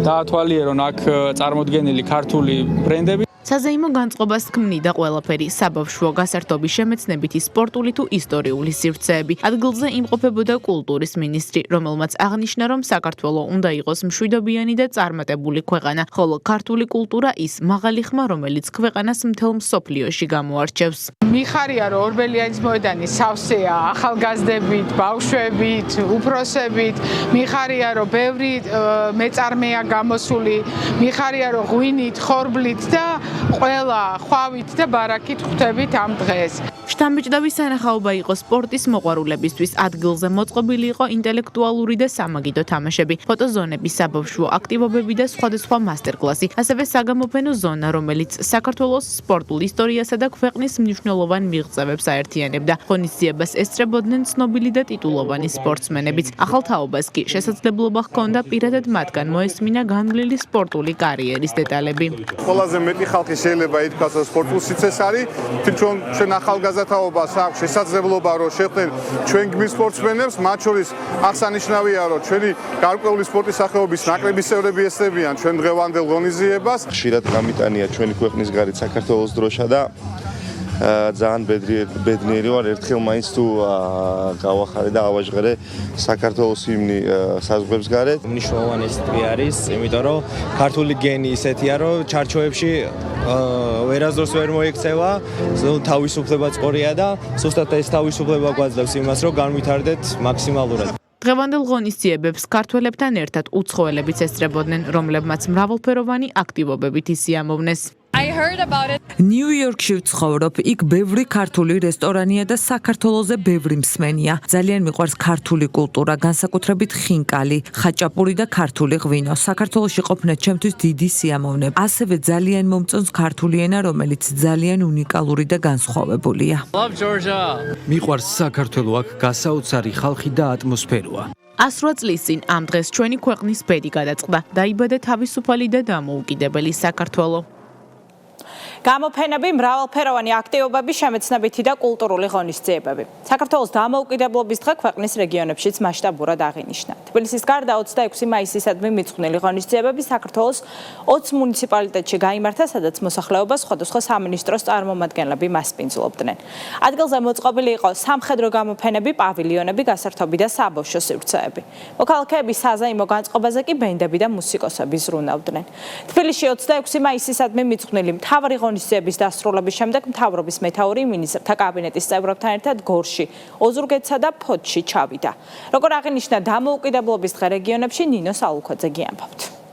Speaker 5: და ათვალიერონ აქ წარმოდგენილი ქართული ბრენდები.
Speaker 4: საზეიმო განწყობას ქმნიდა ყველაფერი, საბავშვო გასართობი, შემეცნებითი, სპორტული თუ ისტორიული სივრცეები. ადგილზე იმყოფებოდა კულტურის მინისტრი, რომელმაც აღნიშნა, რომ საქართველო უნდა იყოს მშვიდობიანი და წარმატებული ქვეყანა, ხოლო ქართული კულტურა ის მაღალი ხმა, რომელიც ქვეყანას მთელ მსოფლიოში გამოარჩევს.
Speaker 22: მიხარია, რომ ორბელიანის მოედანი სავსეა ახალგაზრდებით, ბავშვებით, უფროსებით. მიხარია, რომ ბევრი მეწარმეა გამოსული. მიხარია, რომ ღვინით, ხორბლით და ყველა ხვავით და ბარაკით ხვდებით ამ დღეს.
Speaker 4: შთამბეჭდების სანახაობა იყო სპორტის მოყვარულებისთვის. ადგილზე მოწყობილი იყო ინტელექტუალური და სამაგიდო თამაშები, ფოტოზონები, საბავშვო აქტივობები და სხვადასხვა მასტერკლასი, ასევე საგამოფენო ზონა, რომელიც საქართველოს სპორტულ ისტორიასა და ქვეყნის მნიშვნელოვან მიღწევებს აერთიანებდა. ღონისძიებას ესწრებოდნენ ცნობილი და ტიტულოვანი სპორტსმენებიც. ახალ თაობას კი შესაძლებლობა ჰქონდა პირადად მათგან მოესმინა განვლილი სპორტული კარიერის დეტალები.
Speaker 14: ყველაზე მეტი ხალხი შეიძლება ითქვას, რომ სპორტულ სივრცეს არის, ჩვენ ახალგაზრდაობას აქვს შესაძლებლობა, რომ შეხვდნენ ჩვენ გმირ სპორტსმენებს, მათ შორის აღსანიშნავია, რომ ჩვენი გარკვეული სპორტის სახეობის ნაკრების წევრები ესწრებიან ჩვენ დღევანდელ ღონისძიებას.
Speaker 23: ხშირად გამიტანია ჩვენი ქვეყნის გარეთ საქართველოს დროშა და ძალიან ბედნიერი ვარ ერთხელ მაინც თუ გავახარე და ავაჟღერე საქართველოს ჰიმნი საზღვრებს გარეთ.
Speaker 24: მნიშვნელოვანესი დღე არის, იმიტომ რომ ქართული გენი ისეთია, რომ ჩარჩოებში ვერასდროს ვერ მოიქცევა, თავისუფლება წყორია და ზუსტად ეს თავისუფლება გვაძლევს იმას, რომ განვითარდეთ მაქსიმალურად.
Speaker 4: დღევანდელ ღონისძიებებს ქართველებთან ერთად უცხოელებიც ესწრებოდნენ, რომლებმაც მრავალფეროვანი აქტივობებით ისიამოვნეს.
Speaker 18: ნიუ-იორკში ვცხოვრობ, იქ ბევრი ქართული რესტორანია და საქართველოზე ბევრი მსმენია. ძალიან მიყვარს ქართული კულტურა, განსაკუთრებით ხინკალი, ხაჭაპური და ქართული ღვინო. საქართველოში ყოფნა ჩემთვის დიდი სიამოვნება. ასევე ძალიან მომწონს ქართული ენა, რომელიც ძალიან უნიკალური და განსხვავებულია.
Speaker 19: მიყვარს საქართველო, აქ გასაოცარი ხალხი და ატმოსფეროა.
Speaker 3: 108 წლის წინ ამ დღეს ჩვენი ქვეყნის ბედი გადაწყდა. დაიბადა თავისუფალი და დამოუკიდებელი საქართველო.
Speaker 1: გამოფენები, მრავალფეროვანი აქტივობები, შემეცნებითი და კულტურული ღონისძიებები. საქართველოს დამოუკიდებლობის დღე ქვეყნის რეგიონებშიც მასშტაბურად აღინიშნა. თბილისის გარდა 26 მაისისადმი მიძღვნილი ღონისძიებები საქართველოს 20 მუნიციპალიტეტში გაიმართა, სადაც მოსახლეობას სხვადასხვა სამინისტროს წარმომადგენლები მასპინძლობდნენ. ადგილზე მოწყობილი იყო სამხედრო გამოფენები, პავილიონები, გასართობი და საბავშვო სივრცეები. მოქალაქეების საზეიმო განწყობაზე კი ბენდები და მუსიკოსები ზრუნავდნენ. თბილისში 26 მაისისადმი მიძღვნილი მთავარი ღონისძიების დასრულების შემდეგ მთავრობის მეთაური მინისტრთა კაბინეტის წევრებთან ერთად გორში, ოზურგეთსა და ფოთში ჩავიდა. როგორ აღინიშნა დამოუკიდებლობის დღე რეგიონებში, ნინო სალუქვაძე ამბობთ.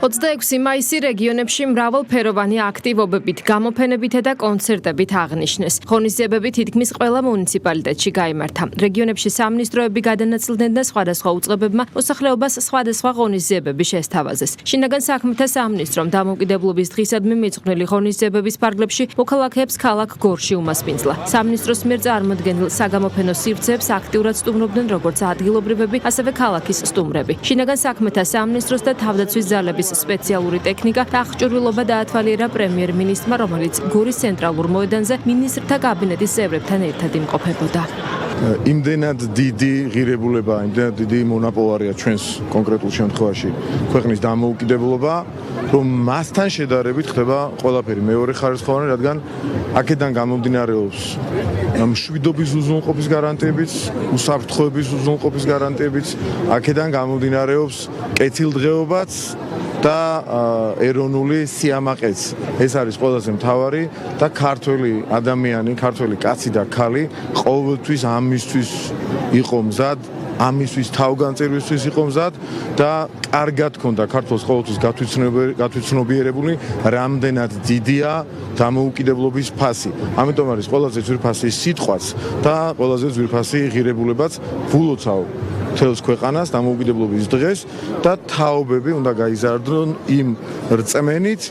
Speaker 7: 26 მაისი რეგიონებში მრავალფეროვანი აქტივობებით, გამოფენებით და კონცერტებით აღნიშნეს. ღონისძიებები თითქმის ყველა მუნიციპალიტეტში გაიმართა. რეგიონებში სამინისტროები გადანაწილდნენ და სხვადასხვა უწყებებმა მოსახლეობას სხვადასხვა ღონისძიებები შესთავაზეს. შინაგან საქმეთა სამინისტრომ დამოუკიდებლობის დღისადმი მიძღვნილი ღონისძიებების ფარგლებში მოქალაქეებს ქალაქ გორში უმასპინძლა. სამინისტროს მიერ წარმოდგენილ საგამოფენო სივრცეებს აქტიურად სტუმრობდნენ როგორც ადგილობრივები, ასევე ქალაქის სტუმრები. შინაგან საქმეთა სამინისტროს და თავდაცვის ძალების სპეციალური ტექნიკა და აღჭურვილობა დაათვალიერა პრემიერ-მინისტრმა, რომელიც გორის ცენტრალურ მოედანზე მინისტრთა კაბინეტის წევრებთან ერთად იმყოფებოდა.
Speaker 12: იმდენად დიდი ღირებულება, იმდენად დიდი მონაპოლარია ჩვენს კონკრეტულ შემთხვევაში ქვეყნის დამოუკიდებლობა, რომ მასთან შედარებით ხდება ყველაფერი მეორეხარისხოვანი, რადგან აქედან გამომდინარეობს მშვიდობის უზრუნყოფის გარანტიებიც, უსაფრთხოების უზრუნყოფის გარანტიებიც, აქედან გამომდინარეობს კეთილდღეობაც და ეროვნული სიამაყეც. ეს არის ყველაზე მთავარი და ქართველი ადამიანი, ქართველი კაცი და ქალი ყოველთვის ამისთვის იყო მზად, ამისთვის თავგანწირვისთვის იყო მზად და კარგად ქონდა ქართულს ყოველთვის გათვითცნობიერებული, რამდენად დიდია დამოუკიდებლობის ფასი. ამიტომ არის ყველაზე ძვირფასი სიტყვაც და ყველაზე ძვირფასი ღირებულებაც ვილოცავ თელს ქვეყანას დამოუკიდებლობის დღეს და თაობები უნდა გაიზარდონ იმ რწმენით,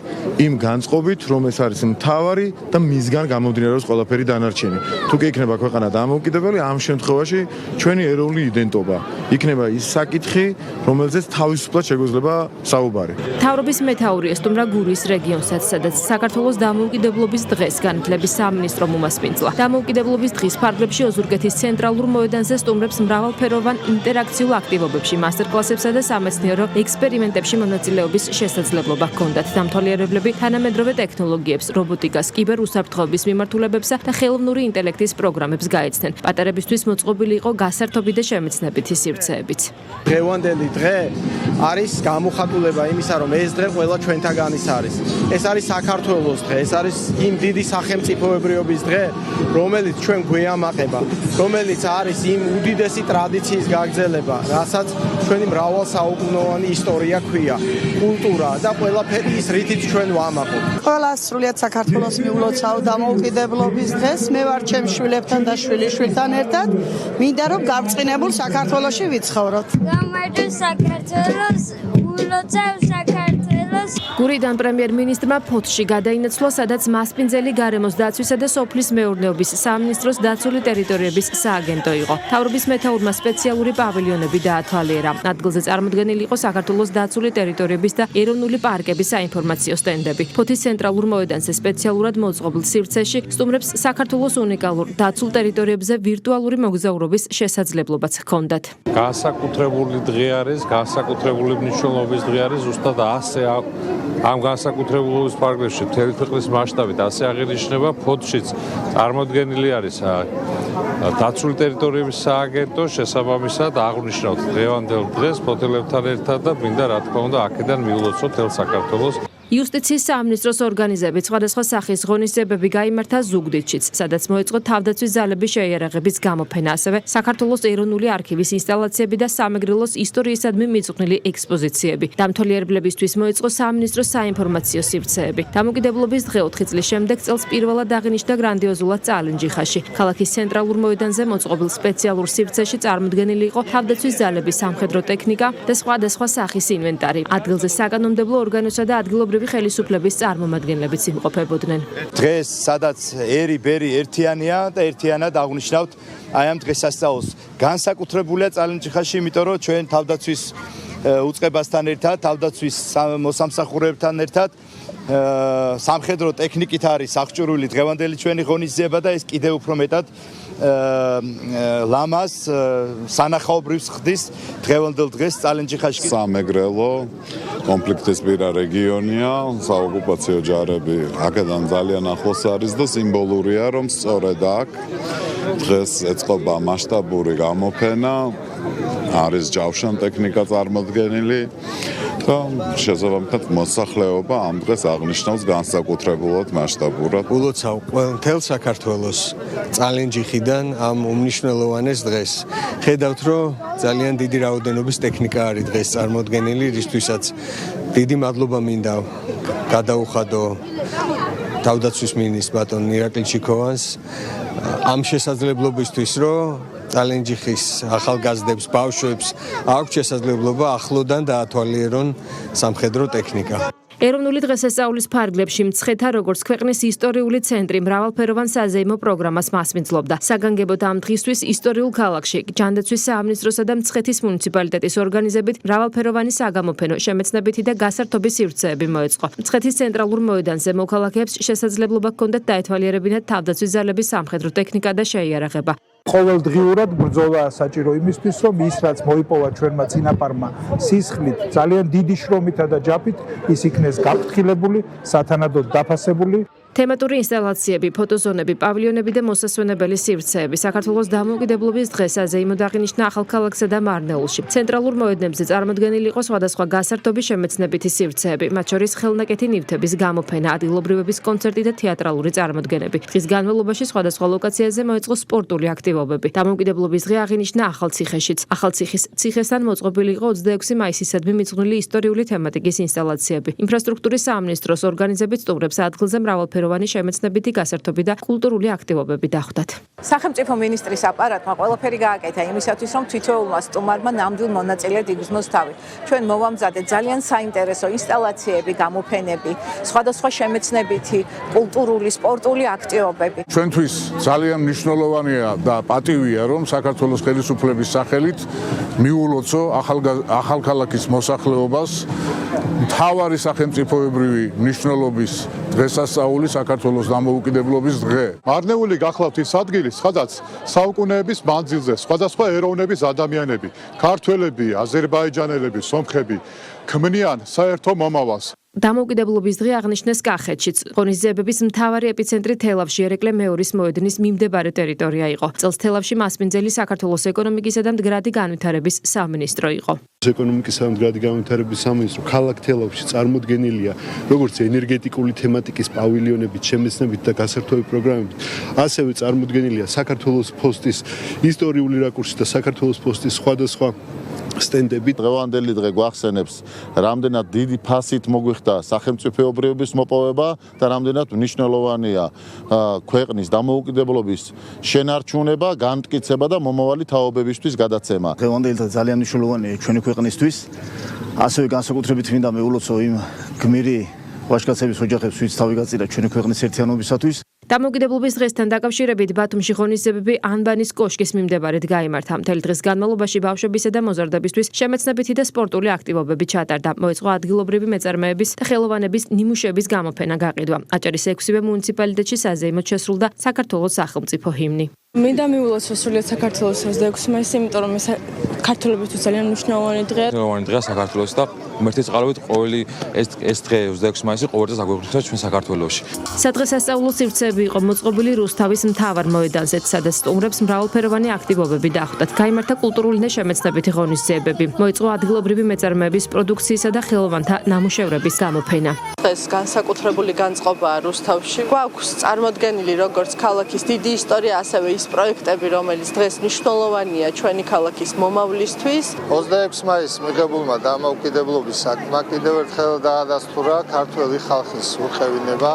Speaker 12: იმ განწყობით, რომ ეს არის მთავარი და მისგან გამომდინარეობს ყველაფერი დანარჩენი. თუ კი იქნება ქვეყანა დამოუკიდებელი, ამ შემთხვევაში ჩვენი ეროვნული იდენტობა იქნება ის საკითხი, რომელზეც თავისუფლად შეგვეძლება საუბარი.
Speaker 7: მთავრობის მეთაური ესტუმრა გურის რეგიონსაც, სადაც საქართველოს დამოუკიდებლობის დღეს განათლების სამინისტრომ უმასპინძლა. დამოუკიდებლობის დღის ფარგლებში ოზურგეთის ცენტრალურ მოედანზე სტუმრებს მრავალფეროვან ინტერაქციულ აქტივობებში, მასტერკლასებსა და სამეცნიერო ექსპერიმენტებში მონაწილეობის შესაძლებლობა ჰქონდათ. დამთვალიერებლები თანამედროვე ტექნოლოგიებს, რობოტიკას, კიბერუსაფრთხოების მიმართულებებსა და ხელოვნური ინტელექტის პროგრამებს გაეცნენ. პატარებისთვის მოწყობილი იყო გასართობი და შემეცნებითი სივრცეებიც.
Speaker 24: დღევანდელი დღე არის გამოხატულება იმისა, რომ ეს დღე ყველა ჩვენთაგანის არის. ეს არის საქართველოს დღე, ეს არის იმ დიდი სახელმწიფოებრიობის დღე, რომელიც ჩვენ გვეამაყება, რომელიც არის იმ უდიდესი ტრადიციის გაგრძელება, რასაც ჩვენი მრავალსაუკუნოვანი ისტორია ქვია, კულტურა და ყველაფერი ის, რითიც ჩვენ ვამაყობთ.
Speaker 21: ყველას სრულიად საქართველოს მივლოცავ დამოუკიდებლობის დღეს. მე ვარ ჩემ შვილებთან და შვილიშვილთან ერთად. მინდა რომ გამწყინებულ საქართველოში ვიცხოვროთ.
Speaker 10: გამარჯვება საქართველოს, ულოცავ საქართველოს.
Speaker 7: გურიდან პრემიერ-მინისტრმა ფოთში გადაინაცვლა, სადაც მასპინძელი გარემოს დაცვისა და სოფლის მეურნეობის სამინისტროს დაცული ტერიტორიების სააგენტო იყო. მთავრობის მეთაურმა სპეციალური პავილიონები დაათვალიერა. ადგილზე წარმოდგენილი იყო საქართველოს დაცული ტერიტორიების და ეროვნული პარკების საინფორმაციო სტენდები. ფოთის ცენტრალურ მოედანზე სპეციალურად მოწყობილ სივრცეში სტუმრებს საქართველოს უნიკალურ დაცულ ტერიტორიებზე ვირტუალური მოგზაურობის შესაძლებლობაც ჰქონდათ.
Speaker 8: განსაკუთრებული დღე არის, განსაკუთრებული მნიშვნელობის დღე არის, ზუსტად ასე ამ განსაკუთრებულობის ფარგლებში მთელი ქვეყნის მასშტაბით ასე აღინიშნება. ფოთშიც წარმოდგენილი არის დაცული ტერიტორიების სააგენტო, შესაბამისად აღნიშნავთ დღევანდელ დღეს ფოთელებთან ერთად და მინდა რა თქმა უნდა აქედან მივლოცოთ თელ საქართველოს.
Speaker 7: იუსტიციის სამინისტროს ორგანიზებით სხვადასხვა სახის ღონისძიებები გაიმართა ზუგდიდშიც, სადაც მოეწყო თავდაცვის ძალების შეიარაღების გამოფენა, ასევე საქართველოს ეროვნული არქივის ინსტალაციები და სამეგრელოს ისტორიისადმი მიძღვნილი ექსპოზიციები. დამთვალიერებლებისთვის მოეწყო სამინისტროს საინფორმაციო სივრცეები. დამოუკიდებლობის დღე 4 წლის შემდეგ წელს პირველად აღინიშნა გრანდიოზულად წალენჯიხაში. ქალაქის ცენტრალურ მოედანზე მოწყობილ სპეციალურ სივრცეში წარმოდგენილი იყო თავდაცვის ძალების სამხედრო ტექნიკა და სხვადასხვა სახის ინვენტარი. ადგილზე საკანონმდებლო ორგანოსა და ადგილობრივი ხელისუფლების წარმომადგენლებიც იმყოფებოდნენ.
Speaker 6: დღეს სადაც ერი-ბერი ერთიანია და ერთიანად აღნიშნავთ აი ამ დღესასწაულს. განსაკუთრებულია წალენჯიხაში, იმიტომ რომ ჩვენ თავდაცვის უწყებასთან ერთად, თავდაცვის მოსამსახურეებთან ერთად სამხედრო ტექნიკით არის აღჭურვილი დღევანდელი ჩვენი ღონისძიება და ეს კიდევ უფრო მეტად ლამაზ სანახაობრივს ხდის დღევანდელ დღეს წალენჯიხაში.
Speaker 9: სამეგრელო კონფლიქტისპირა რეგიონია, საოკუპაციო ჯარები აქედან ძალიან ახლოს არის და სიმბოლურია, რომ სწორედ აქ დღეს ეწყობა მასშტაბური გამოფენა, არის ჯავშან ტექნიკა წარმოდგენილი და შესაბამისად მოსახლეობა ამ დღეს აღნიშნავს განსაკუთრებულად მასშტაბურად.
Speaker 13: ულოცავ მთელ საქართველოს წალენჯიხიდან ამ უმნიშვნელოვანეს დღეს. ხედავთ, რომ ძალიან დიდი რაოდენობის ტექნიკა არის დღეს წარმოდგენილი, რისთვისაც დიდი მადლობა მინდა გადაუხადო თავდაცვის მინისტრს ბატონ ირაკლი ჩიქოვანს ამ შესაძლებლობისთვის, რომ წალენჯიხის ახალგაზრდებს, ბავშვებს აქვს შესაძლებლობა ახლოდან დაათვალიერონ სამხედრო ტექნიკა.
Speaker 7: ეროვნული დღესასწაულის ფარგლებში მცხეთა როგორც ქვეყნის ისტორიული ცენტრი მრავალფეროვან საზეიმო პროგრამას მასპინძლობდა. საგანგებოდ ამ დღისთვის ისტორიულ ქალაქში ჯანდაცვის სამინისტროსა და მცხეთის მუნიციპალიტეტის ორგანიზებით მრავალფეროვანი საგამოფენო, შემეცნებითი და გასართობი სივრცეები მოეწყო. მცხეთის ცენტრალურ მოედანზე მოქალაქეებს შესაძლებლობა ჰქონდათ დაეთვალიერებინათ თავდაცვის ძალების სამხედრო ტექნიკა და შეიარაღება.
Speaker 15: ყოველდღიურად ბრძოლაა საჭირო იმისთვის, რომ ის რაც მოიპოვა ჩვენმა წინაპარმა სისხლით, ძალიან დიდი შრომითა და ჯაფით, ის იქნეს გაფრთხილებული, სათანადოდ დაფასებული.
Speaker 7: თემატური ინსტალაციები, ფოტოზონები, პავილიონები და მოსასვენებელი სივრცეები საქართველოს დამოუკიდებლობის დღეს საზეიმოდ აღინიშნა ახალქალაქსა და მარნეულში. ცენტრალურ მოედნებზე წარმოდგენილი იყო სხვადასხვა გასართობი შემეცნებითი სივრცეები, მათ შორის ხელნაკეთი ნივთების გამოფენა, ადგილობრივების კონცერტი და თეატრალური წარმოდგენები. დღის განმავლობაში სხვადასხვა ლოკაციაზე მოეწყო სპორტული აქტივობები. დამოუკიდებლობის დღე აღინიშნა ახალციხეშიც. ახალციხის ციხესთან მოწყობილი იყო 26 მაისისადმი მიძღვნილი ისტორიული თემატიკის ინსტალაციები. ინფრასტრუქტურის სამინისტროს ორგანიზებით სტუმრებს ადგილზე მრავალფეროვანი შემეცნებითი გასართობი და კულტურული აქტივობები დახვდათ.
Speaker 25: სახელმწიფო მინისტრის აპარატმა ყველაფერი გააკეთა იმისათვის, რომ თითოეულმა სტუმარმა ნამდვილ მონაწილედ იგრძნოს თავი. ჩვენ მოვამზადეთ ძალიან საინტერესო ინსტალაციები, გამოფენები, სხვადასხვა შემეცნებითი, კულტურული, სპორტული აქტივობები.
Speaker 14: ჩვენთვის ძალიან მნიშვნელოვანია და პატივია, რომ საქართველოს ხელისუფლების სახელით მიულოცო ახალქალაქის მოსახლეობას მთავარი სახელმწიფოებრივი მნიშვნელობის დღესასწაული საქართველოს დამოუკიდებლობის დღე.
Speaker 15: მარნეული გახლავთ ის ადგილი, სადაც საუკუნეების მანძილზე სხვადასხვა ეროვნების ადამიანები, ქართველები, აზერბაიჯანელები, სომხები ქმნიან საერთო მომავალს.
Speaker 7: დამოუკიდებლობის დღე აღნიშნეს კახეთშიც. ღონისძიებების მთავარი ეპიცენტრი თელავში ერეკლე მეორის მოედნის მიმდებარე ტერიტორია იყო. წელს თელავში მასპინძელი საქართველოს ეკონომიკისა და მდგრადი განვითარების სამინისტრო იყო.
Speaker 26: ეკონომიკისა და მდგრადი განვითარების სამინისტრო ქალაქ თელავში წარმოდგენილია როგორც ენერგეტიკული თემატიკის პავილიონებით, შემეცნებით და გასართობი პროგრამებით, ასევე წარმოდგენილია საქართველოს ფოსტის ისტორიული რაკურსი და საქართველოს ფოსტის სხვადასხვა სტენდები.
Speaker 23: დღევანდელი დღე გვახსენებს, რამდენად დიდი ფასით მოგვიხდა სახელმწიფოებრიობის მოპოვება და რამდენად მნიშვნელოვანია ქვეყნის დამოუკიდებლობის შენარჩუნება, განმტკიცება და მომავალი თაობებისთვის გადაცემა.
Speaker 6: დღევანდელი დღე ძალიან მნიშვნელოვანია ჩვენი ქვეყნისთვის. ასევე განსაკუთრებით მინდა მეულოცო იმ გმირი ვაჟკაცების ოჯახებს, ვინც თავი გაწირა ჩვენი ქვეყნის ერთიანობისათვის.
Speaker 7: დამოუკიდებლობის დღესთან დაკავშირებით ბათუმში ღონისძიებები ანბანის კოშკის მიმდებარედ გაიმართა. მთელი დღის განმავლობაში ბავშვებისა და მოზარდებისთვის შემეცნებითი და სპორტული აქტივობები ჩატარდა. მოეწყო ადგილობრივი მეწარმეების და ხელოვანების ნიმუშების გამოფენა გაყიდვა. აჭარის 6-ვე მუნიციპალიტეტში საზეიმოდ შესრულდა საქართველოს სახელმწიფო ჰიმნი.
Speaker 2: მინდა მივულოცო სრულიად საქართველოს 26 მაისი, იმიტომ რომ ეს ქართველებისთვის ძალიან მნიშვნელოვანი დღეა.
Speaker 5: მნიშვნელოვანი დღეა საქართველოს და ღმერთის წყალობით ყოველი ეს დღე 26 მაისი ყოველ წელს აგვიღვიძებთ ჩვენ საქართველოში.
Speaker 7: სადღესასწაულო სივრცეები იყო მოწყობილი რუსთავის მთავარ მოედანზეც, სადაც სტუმრებს მრავალფეროვანი აქტივობები დახვდათ. გაიმართა კულტურული და შემეცნებითი ღონისძიებები. მოეწყო ადგილობრივი მეწარმეების პროდუქციისა და ხელოვანთა ნამუშევრების გამოფენა.
Speaker 2: დღეს განსაკუთრებული განწყობაა რუსთავში. გვაქვს წარმოდგენილი როგორც ქალაქის დიდი ისტორია, ასევე ის პროექტები, რომელიც დღეს მნიშვნელოვანია ჩვენი ქალაქის მომავლისთვის.
Speaker 11: 26 მაისს მიღებულმა დამოუკიდებლობის საქმე კიდევ ერთხელ დაადასტურა ქართველი ხალხის უხევინება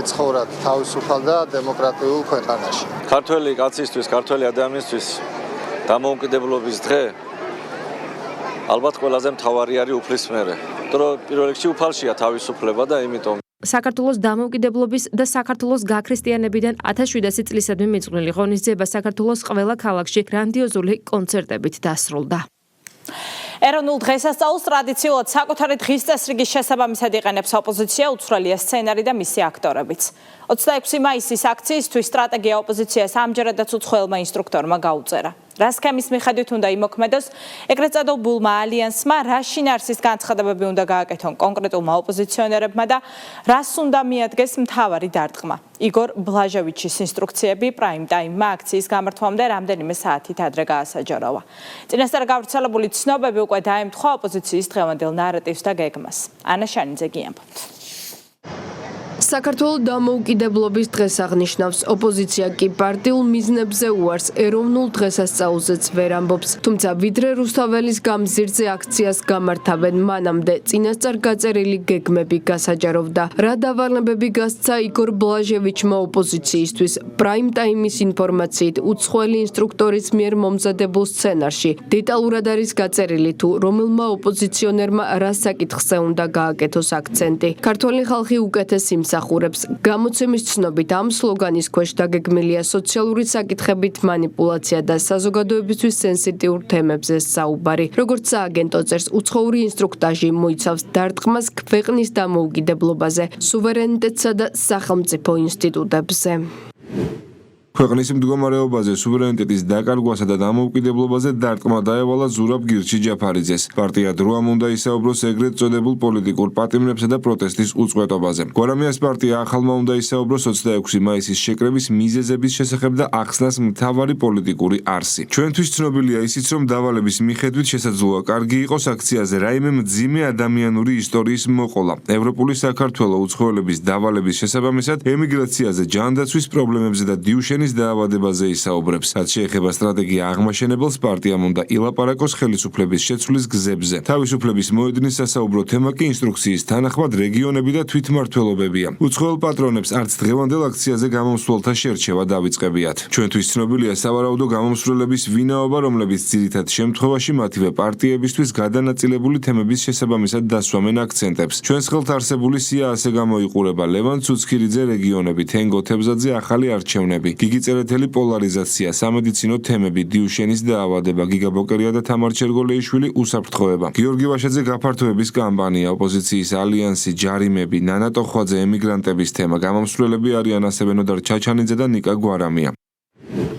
Speaker 11: ეცხოვრათ თავისუფალ და დემოკრატიულ ქვეყანაში.
Speaker 16: ქართველი კაცისთვის, ქართველი ადამიანისთვის დამოუკიდებლობის დღე ალბათ ყველაზე მთავარი არის უფლისმერე. პირველ რიგში უფალშია თავისუფლება და იმიტომ
Speaker 7: საქართველოს დამოუკიდებლობის და საქართველოს გაქრისტიანებიდან 1700 წლისადმი მიძღვნილი ღონისძიება საქართველოს ყველა ქალაქში გრანდიოზული კონცერტებით დასრულდა.
Speaker 1: ეროვნულ დღესასწაულს ტრადიციულად საკუთარი დღის წესრიგის შესაბამისად იყენებს ოპოზიცია, უცვლელია სცენარი და მისი აქტორებიც. 26 მაისის აქციისთვის სტრატეგია ოპოზიციას ამჯერადაც უცხოელმა ინსტრუქტორმა გაუწერა. რა სქემის მიხედვით უნდა იმოქმედოს, ეგრეთ წოდებულმა ალიანსმა, რა შინაარსის განცხადებები უნდა გააკეთონ კონკრეტულმა ოპოზიციონერებმა და რას უნდა მიადგეს მთავარი დარტყმა. იგორ ბლაჟევიჩის ინსტრუქციები პრაიმ ტაიმმა აქციის გამართვამდე რამდენიმე საათით ადრე გაასაჯაროვა. წინასწარ გავრცელებული ცნობები უკვე დაემთხვა ოპოზიციის დღევანდელ ნარატივს და გეგმას. ანა შანიძე გიამბობთ.
Speaker 7: საქართველოს დამოუკიდებლობის დღეს აღნიშნავს. ოპოზიცია კი პარტიულ მიზნებზე უარს, ეროვნულ დღესასწაულზეც ვერ ამბობს. თუმცა ვიდრე რუსთაველის გამზირზე აქციას გამართავენ, მანამდე წინასწარ გაწერილი გეგმები გასაჯაროვდა. რა დავალებები გასცა იგორ ბლაჟევიჩმა ოპოზიციისთვის? პრაიმ ტაიმის ინფორმაციით, უცხოელი ინსტრუქტორის მიერ მომზადებულ სცენარში დეტალურად არის გაწერილი თუ რომელმა ოპოზიციონერმა რა საკითხზე უნდა გააკეთოს აქცენტი. ქართველი ხალხი უკეთეს იმსახურებს. გამოცემის ცნობით ამ სლოგანის ქვეშ დაგეგმილია სოციალური საკითხებით მანიპულაცია და საზოგადოებისთვის სენსიტიურ თემებზე საუბარი. როგორც სააგენტო წერს, უცხოური ინსტრუქტაჟი მოიცავს დარტყმას ქვეყნის დამოუკიდებლობაზე, სუვერენიტეტსა და სახელმწიფო ინსტიტუტებზე.
Speaker 17: ქვეყნის მდგომარეობაზე, სუვერენიტეტის დაკარგვასა და დამოუკიდებლობაზე დარტყმა დაევალა ზურაბ გირჩი-ჯაფარიძეს. პარტია დროამ უნდა ისაუბროს ეგრეთ წოდებულ პოლიტიკურ პატიმრებსა და პროტესტის უწყვეტობაზე. გვარამიას პარტია ახალმა უნდა ისაუბროს 26 მაისის შეკრების მიზეზების შესახებ და ახსნას მთავარი პოლიტიკური არსი. ჩვენთვის ცნობილია ისიც, რომ დავალების მიხედვით შესაძლოა კარგი იყოს აქციაზე რაიმე მძიმე ადამიანური ისტორიის მოყოლა. ევროპული საქართველო უცხოელების დავალების შესაბამისად ემიგრაციაზე, ჯანდაცვის პრობლემებზე და დიუშენის დაავადებაზე ისაუბრებს. რაც შეეხება სტრატეგია აღმაშენებელს, პარტიამ უნდა ილაპარაკოს ხელისუფლების შეცვლის გზებზე. თავისუფლების მოედნის სასაუბრო თემა კი ინსტრუქციის თანახმად რეგიონები და თვითმმართველობებია. უცხოელ პატრონებს არც დღევანდელ აქციაზე გამომსვლელთა შერჩევა დავიწყებიათ. ჩვენთვის ცნობილია სავარაუდო გამომსვლელების ვინაობა, რომლებიც ძირითად შემთხვევაში მათივე პარტიებისთვის გადანაწილებული თემების შესაბამისად დასვამენ აქცენტებს. ჩვენს ხელთ არსებული სია ასე გამოიყურება: ლევან ცუცქირიძე რეგიონები, თენგო თებზაძე ახალი არჩევნები, გიგი წერეთელი პოლარიზაცია, სამედიცინო თემები, დიუშენის დაავადება, გიგა ბოკერია და თამარ ჩერგოლეიშვილი უსაფრთხოება, გიორგი ვაშაძე გაფართოების კამპანია, ოპოზიციის ალიანსი, ჯარიმები, ნანა ტოხვაძე ემიგრანტების თემა, გამომსვლელები არიან ასევე ნოდარ ჩაჩანიძე და ნიკა გვარამია.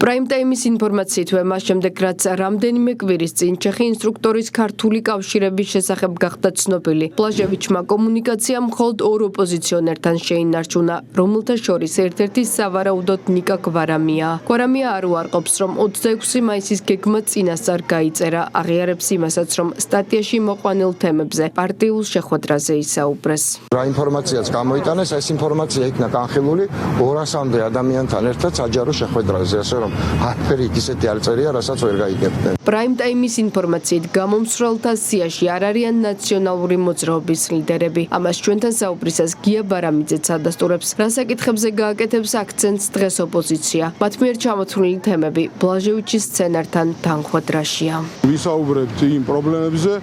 Speaker 17: პრაიმ ტაიმის ინფორმაციითვე მას შემდეგ რაც რამდენიმე კვირის წინ ჩეხი ინსტრუქტორის ქართული კავშირების შესახებ გახდა ცნობილი, ბლაჟევიჩმა კომუნიკაცია მხოლოდ ორ ოპოზიციონერთან შეინარჩუნა, რომელთა შორის ერთ-ერთი სავარაუდოდ ნიკა გვარამია. გვარამია არ უარყოფს, რომ 26 მაისის გეგმა წინასწარ გაიწერა, აღიარებს იმასაც, რომ სტატიაში მოყვანილ თემებზე პარტიულ შეხვედრაზე ისაუბრეს.
Speaker 20: რა ინფორმაციაც გამოიტანეს, ეს ინფორმაცია იქნა განხილული 200-მდე ადამიანთან ერთად საჯარო შეხვედრაზე, ასე რომ არაფერი ისეთი არ წერია, რასაც ვერ გაიგებდნენ. პრაიმ ტაიმის ინფორმაციით გამომსვლელთა სიაში არ არიან ნაციონალური მოძრაობის ლიდერები. ამას ჩვენთან საუბრისას გია ბარამიძეც ადასტურებს, რა საკითხებზე გააკეთებს აქცენტს დღეს ოპოზიცია. მათ მიერ ჩამოთვლილი თემები ბლაჟევიჩის სცენართან თანხვედრაშია.
Speaker 26: ვისაუბრებთ იმ პრობლემებზე,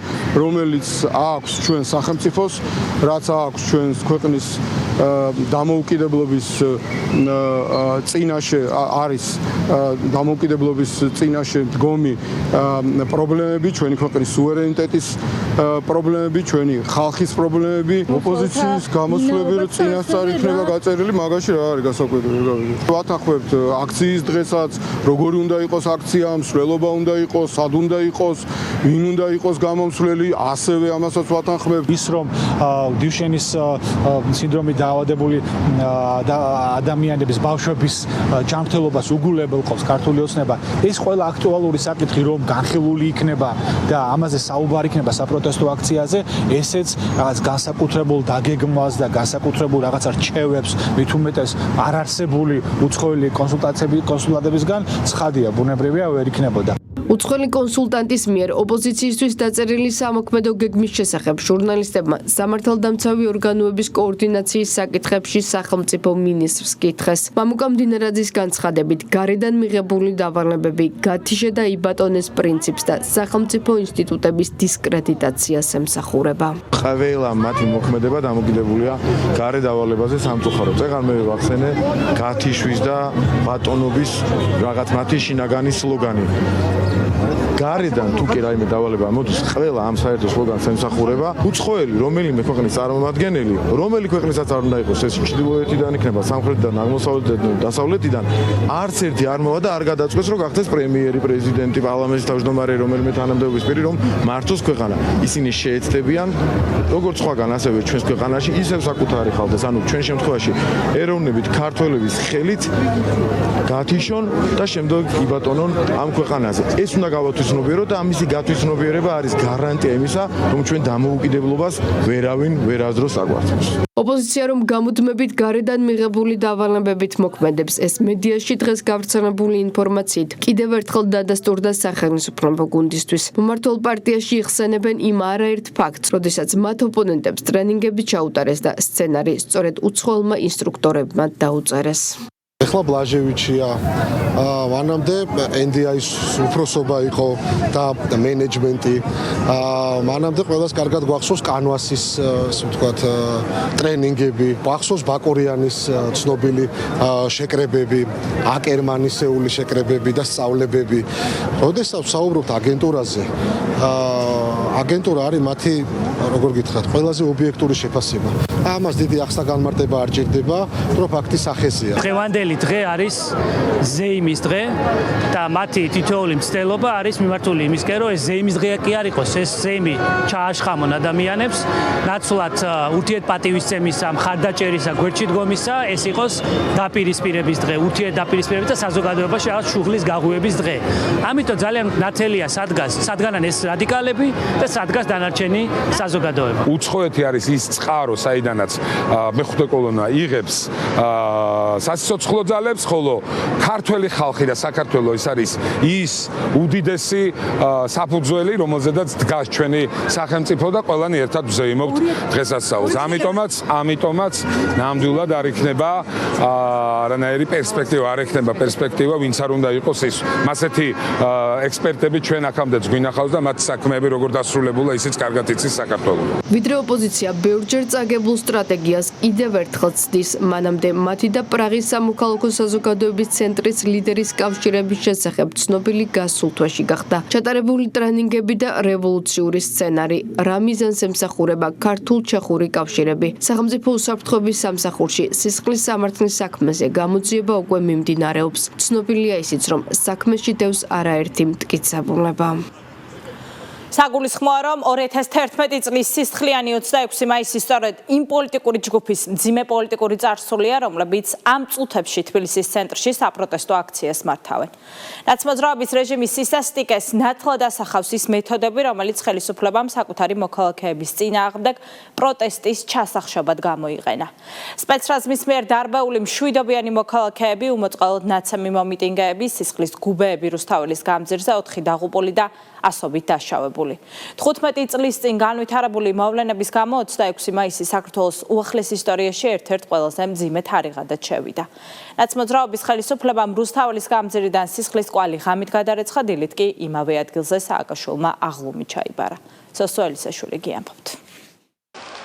Speaker 26: რომელიც აქვს ჩვენ სახელმწიფოს, რაც აქვს ჩვენს ქვეყნის დამოუკიდებლობის წინაშე არის დამოუკიდებლობის წინაშე დგომი პრობლემები, ჩვენი ქვეყნის სუვერენიტეტის პრობლემები, ჩვენი ხალხის პრობლემები, ოპოზიციის გამოსვლები, რომ წინასწარ იქნება გაწერილი, მაგაში რა არის გასაკვირვებელი. ვათანხმებთ აქციის დღესაც, როგორი უნდა იყოს აქცია, მსვლელობა უნდა იყოს, სად უნდა იყოს, ვინ უნდა იყოს გამომსვლელი, ასევე ამასაც ვათანხმებთ.
Speaker 15: ის რომ დიუშენის სინდრომით დაავადებული ადამიანების ბავშვების ჯანმრთელობას უგულებელყოფს ქართული ოცნება, ეს ყველა აქტუალური საკითხი რომ განხილული იქნება და ამაზე საუბარი იქნება საპროტესტო აქციაზე, ესეც რაღაც განსაკუთრებულ დაგეგმვას და განსაკუთრებულ რაღაცა რჩევებს მით უმეტეს არ არსებული უცხოელი კონსულტანტებისგან ცხადია, ბუნებრივია ვერ იქნებოდა.
Speaker 7: უცხოელი კონსულტანტის მიერ ოპოზიციისთვის დაწერილი სამოქმედო გეგმის შესახებ ჟურნალისტებმა სამართალდამცავი ორგანოების კოორდინაციის საკითხებში სახელმწიფო მინისტრს კითხეს. მამუკა მდინარაძის განცხადებით, გარედან მიღებული დავალებები გათიშე და იბატონეს პრინციპს და სახელმწიფო ინსტიტუტების დისკრედიტაციას ემსახურება.
Speaker 26: ყველა მათი მოქმედება დამოკიდებულია გარე დავალებაზე სამწუხაროდ. ეხლა მე ვახსენე გათიშვის და ბატონობის რაღაც მათი შინაგანი სლოგანი. გარედან თუ კი რაიმე დავალება მოდის, ყველა ამ საერთო სლოგანს ემსახურება. უცხოელი, რომელიმე ქვეყნის წარმომადგენელი, რომელი ქვეყნისაც არ უნდა იყოს, ეს ჩრდილოეთიდან იქნება, სამხრეთიდან, აღმოსავლეთიდან, დასავლეთიდან, არც ერთი არ მოვა და არ გადაწყვეტს, რომ გახდეს პრემიერი, პრეზიდენტი, პარლამენტის თავმჯდომარე, რომელიმე თანამდებობის პირი, რომ მართოს ქვეყანა. ისინი შეეცდებიან, როგორც სხვაგან, ასევე ჩვენს ქვეყანაში, ისევ საკუთარი ხალხის, ანუ ჩვენ შემთხვევაში ეროვნებით ქართველების ხელით გათიშონ და შემდეგ იბატონონ ამ ქვეყანაზე. ეს უნდა გავათვისნობიერო და ამისი გათვისნობიერება არის გარანტია იმისა, რომ ჩვენ დამოუკიდებლობას ვერავინ ვერ აძროს აგვართოს.
Speaker 7: ოპოზიცია რომ გამუდმებით გარედან მიღებული დავალებებით მოქმედებს, ეს მედიაში დღეს გავრცელებული ინფორმაციით კიდევ ერთხელ დადასტურდა სახელმწიფო გუნდისთვის. მომართულ პარტიაში იხსენებენ იმ არაერთ ფაქტს, როდესაც მათ ოპონენტებს ტრენინგები ჩაუტარეს და სცენარი სწორედ უცხოელმა ინსტრუქტორებმა დაუწერეს.
Speaker 26: ეხლა ბლაჟევიჩია, მანამდე NDI-ის უფროსობა იყო და მენეჯმენტი. მანამდე ყველას კარგად გვახსოვს კანვასის, ასე ვთქვათ, ტრენინგები, გვახსოვს ბაკურიანის ცნობილი შეკრებები, აკერმანისეული შეკრებები და სწავლებები. როდესაც საუბრობთ აგენტურაზე, აგენტურა არის მათი, როგორ გითხრათ, ყველაზე ობიექტური შეფასება. ამას დიდი ახსნა-განმარტება არ ჭირდება, რომ ფაქტის სახეზეა.
Speaker 3: დღევანდელი დღე არის ზეიმის დღე და მათი თითოეული მცდელობა არის მიმართული იმისკენ, რომ ეს ზეიმის დღე კი არ იყოს, ეს ზეიმი ჩააშხამონ ადამიანებს, ნაცვლად ურთიერთპატივისცემისა, მხარდაჭერისა, გვერდში დგომისა, ეს იყოს დაპირისპირების დღე, ურთიერთდაპირისპირების და საზოგადოებაში რაღაც შუღლის გაღვივების დღე. ამიტომ ძალიან ნათელია სადგანან ეს რადიკალები და სადგას დანარჩენი საზოგადოება.
Speaker 4: უცხოეთი არის ის წყარო, საიდანაც მეხუთე კოლონა იღებს სასიცოცხლო ძალებს, ხოლო ქართველი ხალხი და საქართველო ის არის ის უდიდესი საფუძველი, რომელზედაც დგას ჩვენი სახელმწიფო და ყველანი ერთად ვზეიმობთ დღესასწაულს. ამიტომაც ნამდვილად არ იქნება არანაირი პერსპექტივა, არ იქნება პერსპექტივა, ვინც არ უნდა იყოს ის. მასეთი ექსპერტები ჩვენ აქამდეც გვინახავს და მათ საქმეები როგორ დასრულებულა, ისიც კარგად იცის საქართველო.
Speaker 7: ვიდრე ოპოზიცია ბევრჯერ წაგებულ სტრატეგიას კიდევ ერთხელ ცდის, მანამდე მათი და პრაღის სამოქალაქო საზოგადოების ცენტრის ლიდერის კავშირების შესახებ ცნობილი გასულ თვეში გახდა. ჩატარებული ტრენინგები და რევოლუციური სცენარი, რა მიზანს ემსახურება ქართულ-ჩეხური კავშირები. სახელმწიფო უსაფრთხოების სამსახურში სისხლის სამართლის საქმეზე გამოძიება უკვე მიმდინარეობს. ცნობილია ისიც, რომ საქმეში დევს არაერთი მტკიცებულება.
Speaker 1: საგულისხმოა, რომ 2011 წლის სისხლიანი 26 მაისი სწორედ იმ პოლიტიკური ჯგუფის მძიმე პოლიტიკური წარსულია, რომლებიც ამ წუთებში თბილისის ცენტრში საპროტესტო აქციას მართავენ. ნაცმოძრაობის რეჟიმის სისასტიკეს ნათლად ასახავს ის მეთოდები, რომელიც ხელისუფლებამ საკუთარი მოქალაქეების წინააღმდეგ პროტესტის ჩასახშობად გამოიყენა. სპეცრაზმის მიერ დარბეული მშვიდობიანი მოქალაქეები, უმოწყალოდ ნაცემი მომიტინგეები, სისხლის გუბეები რუსთაველის გამზირზე, 4 დაღუპული და ასობით დაშავებული. 15 წლის წინ განვითარებული მოვლენების გამო 26 მაისი საქართველოს უახლეს ისტორიაში ერთ-ერთ ყველაზე მძიმე თარიღადად შევიდა. ნაცმოძრაობის ხელისუფლებამ რუსთაველის გამზირიდან სისხლის კვალი ღამით გადარეცხა, დილით კი იმავე ადგილზე სააკაშვილმა აღლუმი ჩაიბარა. სოსო ელისაშვილი გიამბობთ.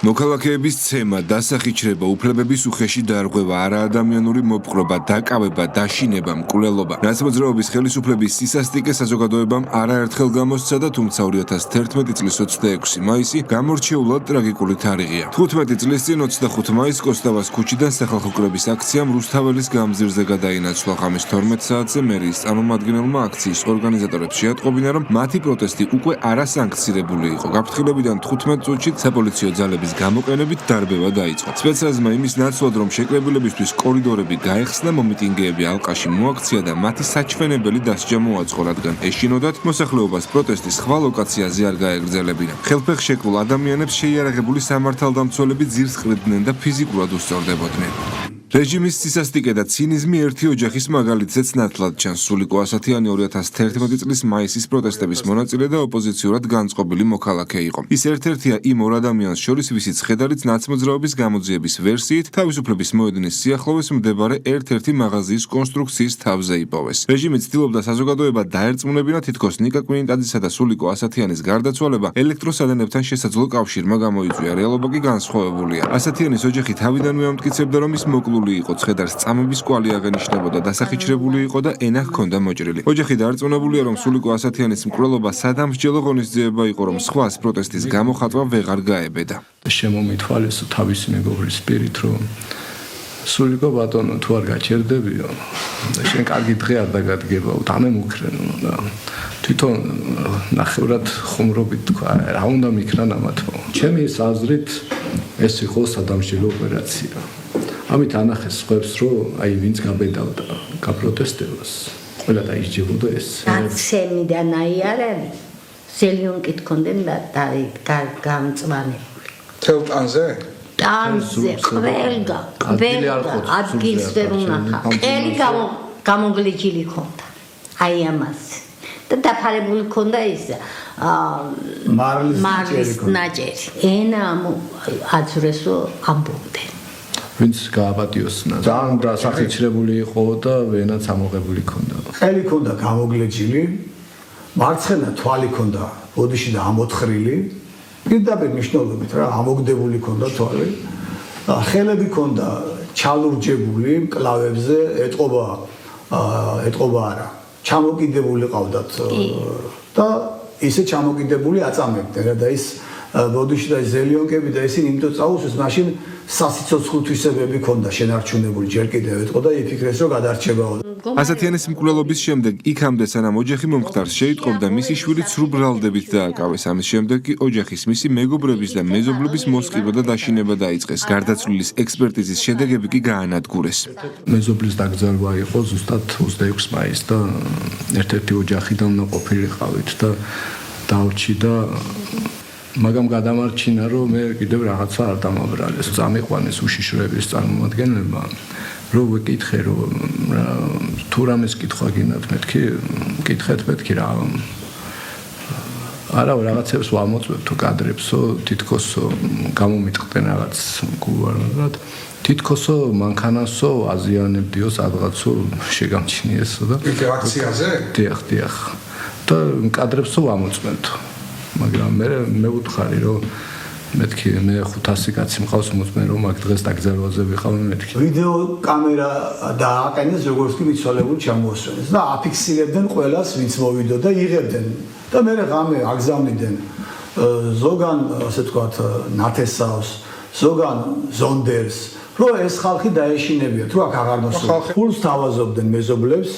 Speaker 17: მოქალაქეების ცემა, დასახიჩრება, უფლებების უხეში დარღვევა, არაადამიანური მოპყრობა, დაკავება, დაშინება, მკვლელობა. ნაცმოძრაობის ხელისუფლების სისასტიკე საზოგადოებამ არაერთხელ გამოსცა და თუმცა 2011 წლის 26 მაისი გამორჩეულად ტრაგიკული თარიღია. 15 წლის წინ 25 მაისს კოსტავას ქუჩიდან სახალხო კრების აქციამ რუსთაველის გამზირზე გადაინაცვლა. ღამის 12 საათზე მერიის წარმომადგენელმა აქციის ორგანიზატორებს შეატყობინა, რომ მათი პროტესტი უკვე არასანქცირებული იყო. გაფრთხილებიდან 15 წუთში საპოლიციო ძალების გამოყენებით დარბევა დაიწყო. სპეცრაზმა იმის ნაცვლად, რომ შეკრებილებისთვის კორიდორები გაეხსნა, მომიტინგეები ალყაში მოაქცია და მათი საჩვენებელი დასჯა მოაწყო, რადგან ეშინოდათ მოსახლეობას პროტესტის სხვა ლოკაციაზე არ გაეგრძელებინა. ხელფეხ შეკლულ ადამიანებს შეიარაღებული სამართალდამცველები ძირს ყრიდნენ და ფიზიკურად უსწორდებოდნენ. რეჟიმის სისასტიკე და ცინიზმი ერთი ოჯახის მაგალითზეც ნათლად ჩანს. სულიკო ასათიანი 2011 წლის მაისის პროტესტების მონაწილე და ოპოზიციურად განწყობილი მოქალაქე იყო. ის ერთ-ერთია იმ ორ ადამიანს შორის, ვისიც ხედარით ნაცმოძრაობის გამოძიების ვერსიით თავისუფლების მოედნის სიახლოვეს მდებარე ერთ-ერთი მაღაზიის კონსტრუქციის თავზე იპოვეს. რეჟიმი ცდილობდა საზოგადოება დაერწმუნებინა, თითქოს ნიკა კვინტაძისა და სულიკო ასათიანის გარდაცვალება ელექტროსადენებთან შესაძლო კავშირმა გამოიწვია. რეალობა კი განსხვავებულია. ასათიანის ოჯახი თავიდანვე ამტკიცებდა, რომ ის მოკლული იყო, ცხედარს წამების კვალი აღენიშნებოდა, დასახიჩრებული იყო და ენა ჰქონდა მოჭრილი. ოჯახი დარწმუნებულია, რომ სულიკო ასათიანის მკვლელობა სადამსჯელო ღონისძიება იყო, რომ სხვას პროტესტის გამოხატვა ვეღარ გაებედა.
Speaker 12: შემომითვალისო თავისი მეგობრის პირით, რომ სულიკო ბატონო თუ არ გაჩერდებიო, შენ კარგი დღე არ დაგადგებაო, დამემუქრენო და თვითონ ნახევრად ხუმრობით თქვა, რა უნდა მიქრან ამათო. ჩემი აზრით ეს იყო სადამსჯელო ოპერაცია. ამით ანახეს ხვებს, რომ აი ვინც გაბედავდა გაპროტესტებას, ყველა დაისჯებოდა ეს.
Speaker 18: ნაცემიდან აიარები, ზელიონკით კონდენ და გამწვანებული.
Speaker 12: თელტანზე?
Speaker 18: ტანზე, ყველგან, ადგილს ვერ უნახა. ყელი გამოგლიჯილი ქონდა. აი ამაზე. და დაფარებული ქონდა ის მარლის ნაჭერი. ენა აცრესო ამბობდნენ.
Speaker 12: ვინც გააპატიოსნა. ძალიან დასახიჩრებული იყო და ვენაც ამოღებული ქონდა.
Speaker 19: ყელი ქონდა გამოგლეჯილი, მარცხენა თვალი ქონდა ბოდიში და ამოთხრილი. პირდაპირ მნიშვნელობით რა, ამოგდებული ქონდა თვალი. ხელები ქონდა ჩალურჯებული მკლავებზე, ეტყობა არა. ჩამოკიდებული ყავდათ და ისე ჩამოკიდებული აწამებდნენ რა და ის ბოდიში და ზელიონკები და ისინი იმიტომ წაუსვეს, მაშინ სასიცოცხლო თვისებები ქონდა შენარჩუნებული, ჯერ კიდევ ეტყო და იფიქრეს, რომ გადარჩებაო.
Speaker 17: ასათიანის მკვლელობის შემდეგ იქამდე სანამ ოჯახი მომხდარს შეიტყობდა, მისი შვილი ცრუ ბრალდებით დააკავეს. ამის შემდეგ კი ოჯახის მისი მეგობრების და მეზობლების მოსყიდვა და დაშინება დაიწყეს. გარდაცვლილის ექსპერტიზის შედეგები კი გაანადგურეს.
Speaker 12: მეზობლის დაკრძალვა იყო ზუსტად 26 მაისს და ერთ-ერთი ოჯახიდან ყოფილი ყავით და დავრჩი და მაგამ გადამარჩინა, რომ მე კიდევ რაღაცა არ დამაბრალეს. წამიყვანეს უშიშროების წარმომადგენლებმა, რომ ვეკითხე, რომ თუ რამეს კითხვა გინდათ, მეთქი, კითხეთ მეთქი რა. არა, რაღაცებს ვამოწმებთო კადრებსო, თითქოსო გამომიტყდნენ რაღაც გულვარად. თითქოსო მანქანასო აზიანებდიო სადღაცო შეგამჩნიესო და
Speaker 19: აქციაზე?
Speaker 12: დიახ. და კადრებსო ვამოწმებთო. მაგრამ მე ვუთხარი, რომ მეთქი მე 500 კაცი მყავს მოწმენ, რომ აქ დღეს დაკრძალვაზე ვიყავ მეთქი.
Speaker 19: ვიდეო კამერა დააყენეს, როგორც კი მიცვალებულ ჩამოასვენეს და აფიქსირებდნენ ყველას, ვინც მოვიდო და იღებდნენ. და მე ღამე აგზავნიდნენ ზოგან, ასე ვთქვათ, ნათესავს, ზოგან ზონდერს, რომ ეს ხალხი დაეშინებიათ, რომ აქ აღარ მოსულიყო. ფულს თავაზობდნენ მეზობლებს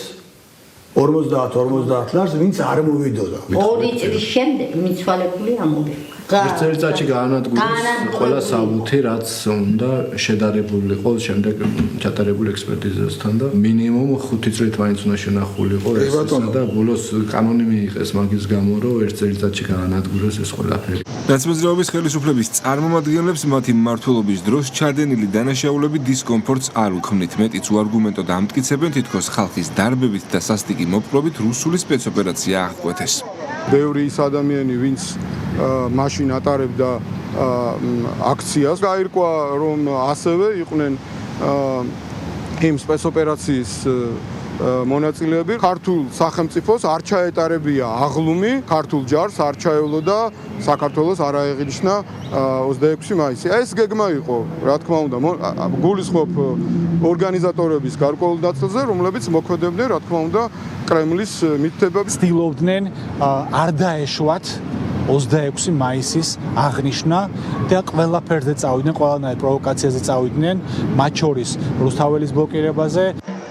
Speaker 19: 50 ლარს, ვინც არ მოვიდოდა.
Speaker 18: 2 წლის შემდეგ მიცვალებული ამოვიდა.
Speaker 12: ერთ წუთში გაანადგურეს ყველა საბუთი, რაც უნდა შედარებულიყო შემდეგ ჩატარებულ ექსპერტიზასთან და მინიმუმ 5 წლით მაინც უნდა შენახულიყო ეს და ბოლოს კანონი მიიღეს მაგის გამო, რომ ერთ წუთში გაანადგურეს ეს ყველაფერი.
Speaker 17: ნაცმოძრაობის ხელისუფლების წარმომადგენლებს მათი მმართველობის დროს ჩადენილი დანაშაულები დისკომფორტს არ უქმნით. მეტიც უარგუმენტოდ ამტკიცებენ, თითქოს ხალხის დარბებით და სასტიკი მოპყრობით რუსული სპეცოპერაცია აღკვეთეს.
Speaker 14: ბევრი ის ადამიანი, ვინც მაშინ ატარებდა აქციას, გაირკვა, რომ ასევე იყვნენ იმ სპეცოპერაციის
Speaker 8: მონაწილეები ქართულ სახელმწიფოს არ ჩაეტარებია აღლუმი, ქართულ ჯარს არ ჩაევლოდა საქართველოს არ აეღინიშნა 26 მაისი. ეს გეგმა იყო, რა თქმა უნდა, გულისხმობ ორგანიზატორების გარკვეულ ნაწილზე, რომლებიც მოქმედებდნენ, რა თქმა უნდა, კრემლის მითითებებს.
Speaker 15: ცდილობდნენ არ დაეშვათ 26 მაისის აღნიშვნა და ყველაფერზე წავიდნენ, ყველანაირ პროვოკაციაზე წავიდნენ, მათ შორის რუსთაველის ბლოკირებაზე.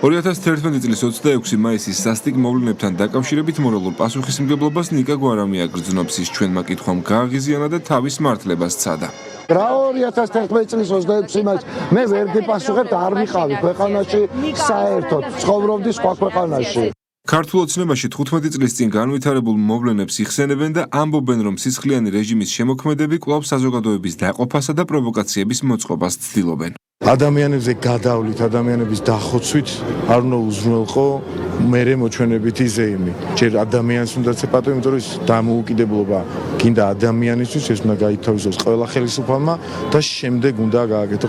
Speaker 17: 2011 წლის 26 მაისის სასტიკ მოვლენებთან დაკავშირებით მორალურ პასუხისმგებლობას ნიკა გვარამი აგრძნობს, ის ჩვენმა კითხვამ გააღიზიანა და თავის მართლებას სცადა.
Speaker 20: რა 2011 წლის 26 მაისს მე ვერ გიპასუხებთ, არ ვიყავი ქვეყანაში საერთოდ, ცხოვრობდი სხვა ქვეყანაში.
Speaker 17: ქართულ ოცნებაში 15 წლის წინ განვითარებულ მოვლენებს იხსენებენ და ამბობენ, რომ სისხლიანი რეჟიმის შემოქმედები კვლავ საზოგადოების დაყოფასა და პროვოკაციების მოწყობას ცდილობენ.
Speaker 26: ადამიანებზე გადავლით, ადამიანების დახოცვით არ უნდა უზრუნველყო მერე მოჩვენებითი ზეიმი. ჯერ ადამიანს უნდა ცეპატო, იმიტომ რომ ის დამოუკიდებლობა გინდა ადამიანისთვის, ეს უნდა გაითავისოს ყველა ხელისუფალმა და შემდეგ უნდა გააკეთო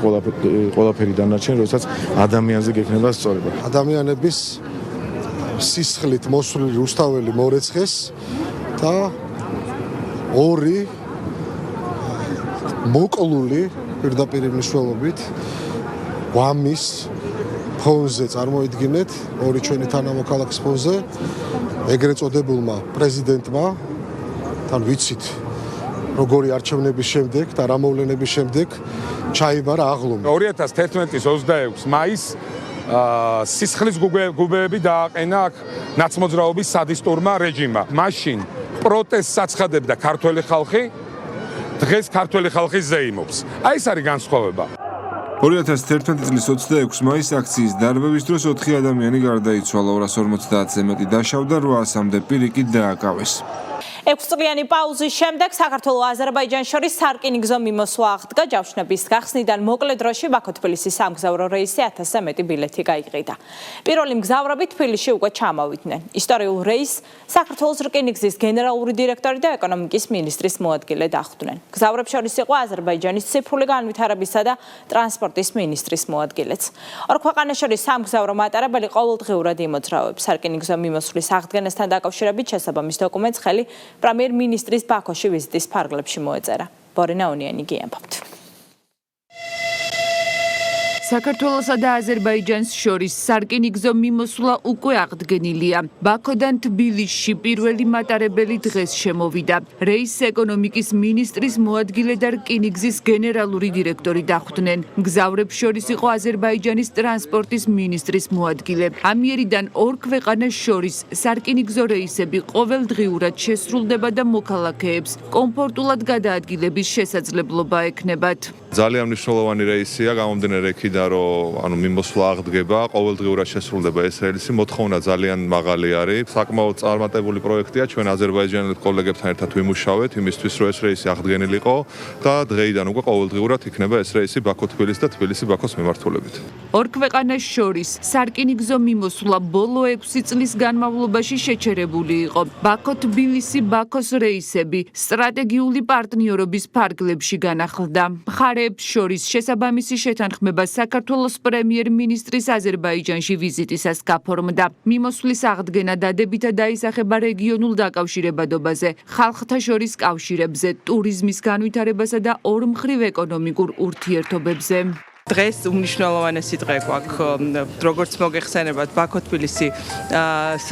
Speaker 26: ყველაფერი დანარჩენი, როდესაც ადამიანზე გექნება სწორება.
Speaker 11: ადამიანების სისხლით მოსვლილი რუსთაველი მორეცხეს და ორი მოკლული პირდაპირ მნიშვნელობით ვამის ფონზე წარმოიდგინეთ, ორი ჩვენი თანამოქალაქის ფონზე, ეგრეთ წოდებულმა პრეზიდენტმა, თან ვიცით, როგორი არჩევნების შემდეგ და რა მოვლენების შემდეგ ჩაიბარა აღლუმი.
Speaker 4: 2011 წლის 26 მაისს სისხლის გუბეები დააყენა აქ ნაცმოძრაობის სადისტურმა რეჟიმმა. მაშინ პროტესტს აცხადებდა ქართველი ხალხი, დღეს ქართველი ხალხი ზეიმობს. აი ეს არის განსხვავება.
Speaker 17: 2011 წლის 26 მაისს აქციის დარბევის დროს 4 ადამიანი გარდაიცვალა, 250-ზე მეტი დაშავდა, 800-მდე პირი კი დააკავეს.
Speaker 1: 6 წლიანი პაუზის შემდეგ საქართველოს-აზერბაიჯანს შორის სარკინიგზო მიმოსვლა აღდგა. ჯავშნების გახსნიდან მოკლე დროში ბაქო-თბილისის სამგზავრო რეისი 1000-ზე მეტი ბილეთი გაიყიდა. პირველი მგზავრები თბილისში უკვე ჩამოვიდნენ. ისტორიულ რეისს საქართველოს რკინიგზის გენერალური დირექტორი და ეკონომიკის მინისტრის მოადგილე დახვდნენ. მგზავრებს შორის იყო აზერბაიჯანის ციფრული განვითარებისა და ტრანსპორტის მინისტრის მოადგილეც. ორ ქვეყანას შორის სამგზავრო მატარებელი ყოველდღიურად იმოძრავებს. სარკინიგზო მიმოსვლის აღდგენასთან დაკავშირებით შესაბამის დოკუმენტს ხელი პრემიერ-მინისტრის ბაქოში ვიზიტის ფარგლებში მოეწერა. ბორინა უნიანი გიამბობთ.
Speaker 9: საქართველოსა და აზერბაიჯანს შორის სარკინიგზო მიმოსვლა უკვე აღდგენილია. ბაქოდან თბილისში პირველი მატარებელი დღეს შემოვიდა. რეისს ეკონომიკის მინისტრის მოადგილე და რკინიგზის გენერალური დირექტორი დახვდნენ. მგზავრებს შორის იყო აზერბაიჯანის ტრანსპორტის მინისტრის მოადგილე. ამიერიდან ორ ქვეყანას შორის სარკინიგზო რეისები ყოველდღიურად შესრულდება და მოქალაქეებს კომფორტულად გადაადგილების შესაძლებლობა ექნებათ.
Speaker 10: ძალიან მნიშვნელოვანი რეისია გამომდინარე იქიდან, რომ მიმოსვლა აღდგება, ყოველდღიურად შესრულდება ეს რეისი, მოთხოვნა ძალიან მაღალი არის. საკმაოდ წარმატებული პროექტია, ჩვენ აზერბაიჯანელ კოლეგებთან ერთად ვიმუშავეთ იმისთვის, რომ ეს რეისი აღდგენილიყო და დღეიდან უკვე ყოველდღიურად იქნება ეს რეისი ბაქო-თბილისი და თბილისი-ბაქოს მიმართულებით.
Speaker 9: ორ ქვეყანას შორის სარკინიგზო მიმოსვლა ბოლო 6 წლის განმავლობაში შეჩერებული იყო. ბაქო-თბილისი-ბაქოს რეისები სტრატეგიული პარტნიორობის ფარგლებში განახლდა. მხარეებს შორის შესაბამისი შეთანხმება საქართველოს პრემიერ-მინისტრის აზერბაიჯანში ვიზიტისას გაფორმდა. მიმოსვლის აღდგენა დადებითად დაისახება რეგიონულ დაკავშირებადობაზე, ხალხთა შორის კავშირებზე, ტურიზმის განვითარებასა და ორმხრივ ეკონომიკურ ურთიერთობებზე.
Speaker 2: დღეს უმნიშვნელოვანესი დღე გვაქვს, როგორც მოგეხსენებათ, ბაქო-თბილისი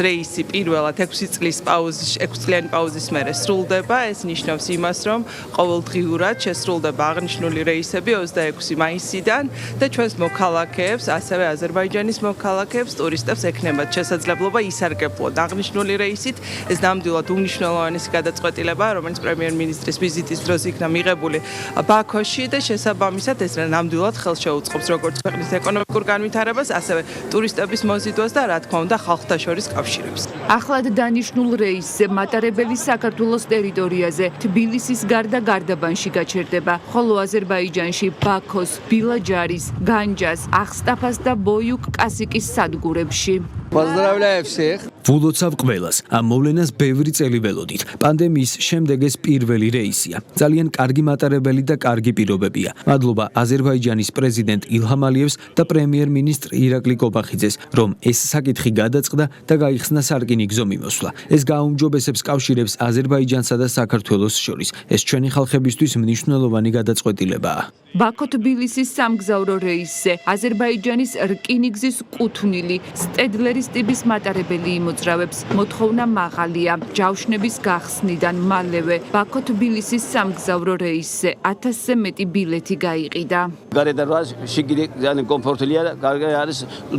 Speaker 2: რეისი პირველად 6 წლიანი პაუზის მერე სრულდება. ეს ნიშნავს იმას, რომ ყოველდღიურად შესრულდება აღნიშნული რეისები 26 მაისიდან და ჩვენს მოქალაქეებს, ასევე აზერბაიჯანის მოქალაქეებს, ტურისტებს ექნებათ შესაძლებლობა ისარგებლოთ აღნიშნული რეისით. ეს ნამდვილად უმნიშვნელოვანესი გადაწყვეტილებაა, რომელიც პრემიერ-მინისტრის ვიზიტის დროს იქნა მიღებული ბაქოში და შესაბამისად ეს ნამდვილად ხელს შეუწყობს როგორც ქვეყნის ეკონომიკურ განვითარებას, ასევე ტურისტების მოზიდვას და რა თქმა უნდა ხალხთა შორის კავშირებს.
Speaker 9: ახლად დანიშნულ რეისზე მატარებელი საქართველოს ტერიტორიაზე თბილისის გარდა გარდაბანში გაჩერდება, ხოლო აზერბაიჯანში ბაქოს, ბილაჯარის, განჯას, ახსტაფას და ბოიუკ-კასიკის სადგურებში.
Speaker 21: Поздравляю всех!
Speaker 13: ვულოცავ ყველას, ამ მოვლენას ბევრი წელი ველოდით. პანდემიის შემდეგ ეს პირველი რეისია. ძალიან კარგი მატარებელი და კარგი პირობებია. მადლობა აზერბაიჯანის პრეზიდენტ ილჰამ ალიევს და პრემიერ-მინისტრ ირაკლი კობახიძეს, რომ ეს საკითხი გადაწყდა და გაიხსნა სარკინიგზო მიმოსვლა. ეს გააუმჯობესებს კავშირებს აზერბაიჯანსა და საქართველოს შორის. ეს ჩვენი ხალხებისთვის მნიშვნელოვანი გადაწყვეტილებაა.
Speaker 9: ბაქო-თბილისის სამგზავრო რეისზე აზერბაიჯანის რკინიგზის კუთვნილი სტედლერის ტიპის მატარებელი იმოძრავებს. მოთხოვნა მაღალია. ჯავშნების გახსნიდან მალევე ბაქო-თბილისის სამგზავრო რეისზე 1000-ზე მეტი ბილეთი გაიყიდა.
Speaker 21: გარედარვას შიგნით ძალიან კომფორტულია, კარგი არის,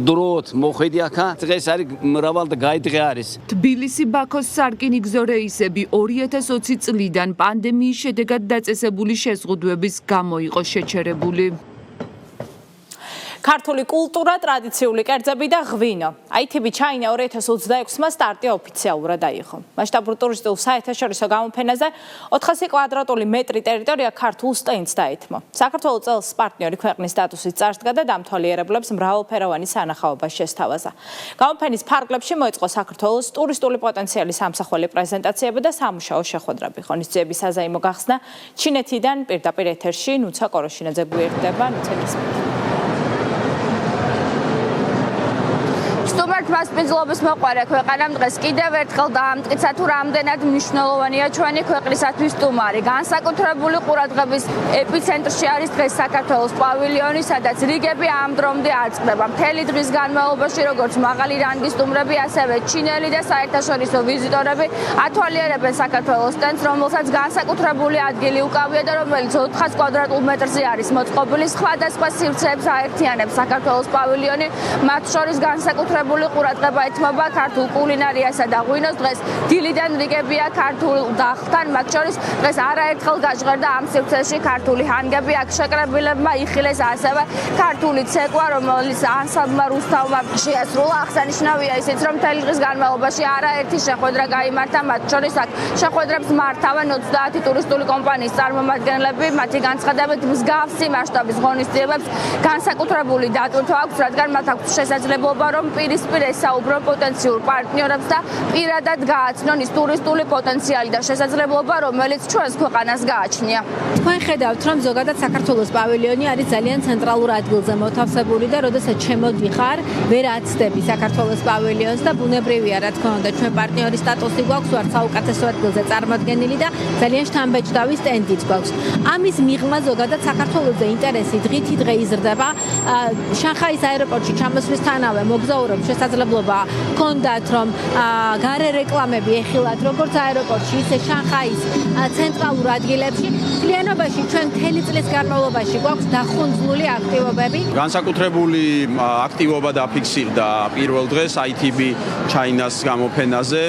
Speaker 21: დროოთ მოხედი აქა, დღეს არის მრავალ და გაიდღე არის.
Speaker 9: თბილისი-ბაქოს სარკინიგზო რეისები 2020 წლიდან პანდემიის შედეგად დაწესებული შეზღუდვების გამო იყო შეჩერებული.
Speaker 1: ქართული კულტურა, ტრადიციული კერძები და ღვინო. ITB China 2026-მა სტარტი ოფიციალურად აიღო. მასშტაბურ ტურისტულ საერთაშორისო გამოფენაზე 400 კვადრატული მეტრი ტერიტორია ქართულ სტენდს დაეთმო. საქართველოს წელს პარტნიორი ქვეყნის სტატუსით წარსდგა და დამთვალიერებლებს მრავალფეროვანი სანახაობა შესთავაზა. გამოფენის ფარგლებში მოეწყო საქართველოს ტურისტული პოტენციალის ამსახველი პრეზენტაციები და სამუშაო შეხვედრები. ღონისძიების საზეიმო გახსნა ჩინეთიდან პირდაპირ ეთერში ნუცა კოროშინაძე გვერდება. ნუცა გისმენთ.
Speaker 22: სტუმართ მასპინძლობის მოყვარე ქვეყანამ დღეს კიდევ ერთხელ დაამტკიცა თუ რამდენად მნიშვნელოვანია ჩვენი ქვეყნისათვის სტუმარი. განსაკუთრებული ყურადღების ეპიცენტრში არის დღეს საქართველოს პავილიონი, სადაც რიგები ამ დრომდე აწყდება. მთელი დღის განმავლობაში როგორც მაღალი რანგის სტუმრები, ასევე ჩინელი და საერთაშორისო ვიზიტორები ათვალიერებენ საქართველოს სტენდს, რომელსაც განსაკუთრებული ადგილი უკავია და რომელიც 400 კვადრატულ მეტრზე არის მოწყობილი. სხვადასხვა სივრცეებს აერთიანებს საქართველოს პავილიონი, მათ შორის განსაკუთრებული ყურადღება ეთმობა ქართულ კულინარიასა და ღვინოს. დღეს დილიდან რიგებია ქართულ დახთან, მათ შორის დღეს არაერთხელ გაჟღერდა ამ სივრცეში ქართული ჰანგები. აქ შეკრებილებმა იხილეს ასევე ქართული ცეკვა, რომელიც ანსამბლმა რუსთავმა შეასრულა. აღსანიშნავია ისიც, რომ მთელი დღის განმავლობაში არაერთი შეხვედრა გაიმართა, მათ შორის აქ შეხვედრებს მართავენ 30 ტურისტული კომპანიის წარმომადგენლები. მათი განცხადებით, მსგავსი მასშტაბის ღონისძიებებს განსაკუთრებული დატვირთვა აქვს, რადგან მათ აქვს შესაძლებლობა, რომ პირისპირ ესაუბრო პოტენციურ პარტნიორებს და პირადად გააცნონ ის ტურისტული პოტენციალი და შესაძლებლობა, რომელიც ჩვენს ქვეყანას გააჩნია.
Speaker 23: თქვენ ხედავთ, რომ ზოგადად საქართველოს პავილიონი არის ძალიან ცენტრალურ ადგილზე მოთავსებული და როდესაც შემოდიხარ, ვერ აცდები საქართველოს პავილიონს და ბუნებრივია, რა თქმა უნდა, ჩვენ პარტნიორის სტატუსი გვაქვს, ვართ საუკეთესო ადგილზე წარმოდგენილი და ძალიან შთამბეჭდავი სტენდიც გვაქვს. ამის მიღმა ზოგადად საქართველოსზე ინტერესი დღითი დღე იზრდება. შანხაის აეროპორტში ჩამოსვლისთანავე მოგზაურებს შესაძლებლობა ჰქონდათ, რომ გარე რეკლამები ეხილათ როგორც აეროპორტში, ისე შანხაის ცენტრალურ ადგილებში. მთლიანობაში ჩვენ მთელი წლის განმავლობაში გვაქვს დახუნძლული აქტივობები.
Speaker 24: განსაკუთრებული აქტივობა დაფიქსირდა პირველ დღეს ITB China-ს გამოფენაზე.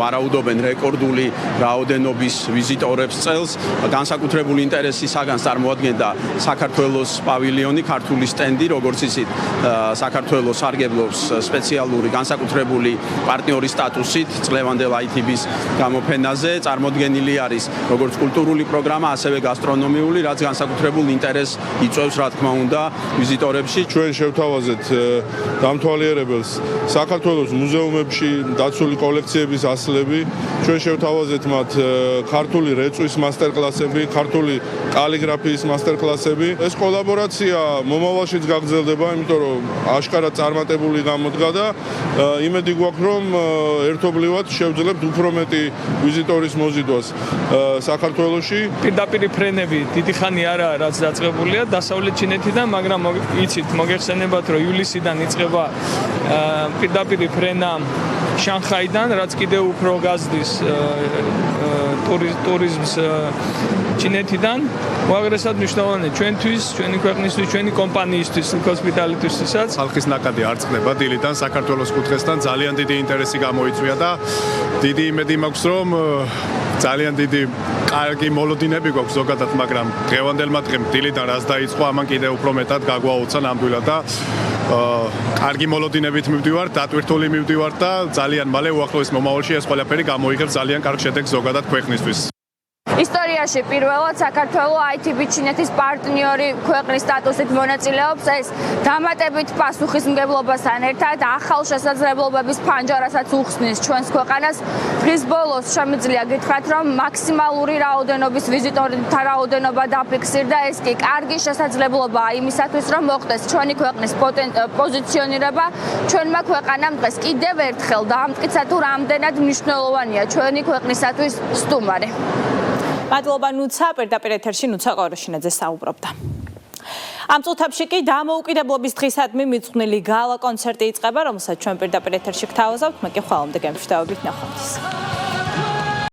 Speaker 24: ვარაუდობენ რეკორდული რაოდენობის ვიზიტორებს წელს. განსაკუთრებული ინტერესი საგანს წარმოადგენდა საქართველოს პავილიონი, ქართული სტენდი, როგორც ისიც საქართველოს სარგებლობს სპეციალური განსაკუთრებული პარტნიორის სტატუსით წლევანდელ ITB-ს გამოფენაზე. წარმოდგენილი არის როგორც კულტურული პროგრამა, ასევე გასტრონომიული, რაც განსაკუთრებულ ინტერესს იწვევს, რა თქმა უნდა, ვიზიტორებში.
Speaker 10: ჩვენ შევთავაზეთ დამთვალიერებელს საქართველოს მუზეუმებში დაცული კოლექციების ასლები. ჩვენ შევთავაზეთ მათ ქართული რეწვის მასტერკლასები, ქართული კალიგრაფიის მასტერკლასები. ეს კოლაბორაცია მომავალშიც გაგრძელდება, იმიტომ რომ აშკარად წარმატებული გამოდგა და იმედი გვაქვს, რომ ერთობლივად შევძლებთ უფრო მეტი ვიზიტორის მოზიდვას საქართველოში.
Speaker 25: პირდაპირ ფრენები დიდი ხანი არაა, რაც დაწყებულია დასავლეთ ჩინეთიდან, მაგრამ იცით, მოგეხსენებათ, რომ ივლისიდან იწყება პირდაპირ ფრენა შანხაიდან, რაც კიდევ უფრო გაზრდის ტურიზმს ჩინეთიდან. უაღრესად მნიშვნელოვანია ჩვენთვის, ჩვენი ქვეყნისთვის, ჩვენი კომპანიისთვის, ჰოსპიტალიტვისაც.
Speaker 27: ხალხის ნაკადი არ წყდება დილიდან საქართველოს კუთხესთან, ძალიან დიდი ინტერესი გამოიწვია და დიდი იმედი მაქვს, რომ ძალიან დიდი კარგი მოლოდინები გვაქვს ზოგადად, მაგრამ დღევანდელმა დღემ დილიდან რაც დაიწყო, ამან კიდევ უფრო მეტად გაგვაუცა ნამდვილად და კარგი მოლოდინებით მივდივართ, დატვირთული მივდივართ და ძალიან მალე უახლოეს მომავალში ეს ყველაფერი გამოიღებს ძალიან კარგ შედეგს ზოგადად ქვეყნისთვის.
Speaker 22: ისტორიაში პირველად საქართველოს ITB ჩინეთის პარტნიორი ქვეყნის სტატუსით მონაწილეობს. ეს დამატებით პასუხისმგებლობასთან ერთად ახალ შესაძლებლობების ფანჯარასაც უხსნის ჩვენს ქვეყანას. დღის ბოლოს შემიძლია გითხრათ, რომ მაქსიმალური რაოდენობის ვიზიტორთა რაოდენობა დაფიქსირდა. ეს კი კარგი შესაძლებლობაა იმისათვის, რომ მოხდეს ჩვენი ქვეყნის პოზიციონირება. ჩვენმა ქვეყანამ დღეს კიდევ ერთხელ დაამტკიცა თუ რამდენად მნიშვნელოვანია ჩვენი ქვეყნისათვის სტუმარი.
Speaker 1: მადლობა ნუცა, პირდაპირ ეთერში ნუცა ყოროშინაძე საუბრობდა. ამ წუთებში კი დამოუკიდებლობის დღისადმი მიძღვნილი გალა კონცერტი იწყება, რომელსაც ჩვენ პირდაპირ ეთერში გთავაზობთ. მე კი ხვალამდე გემშვიდობებით ნახვამდის.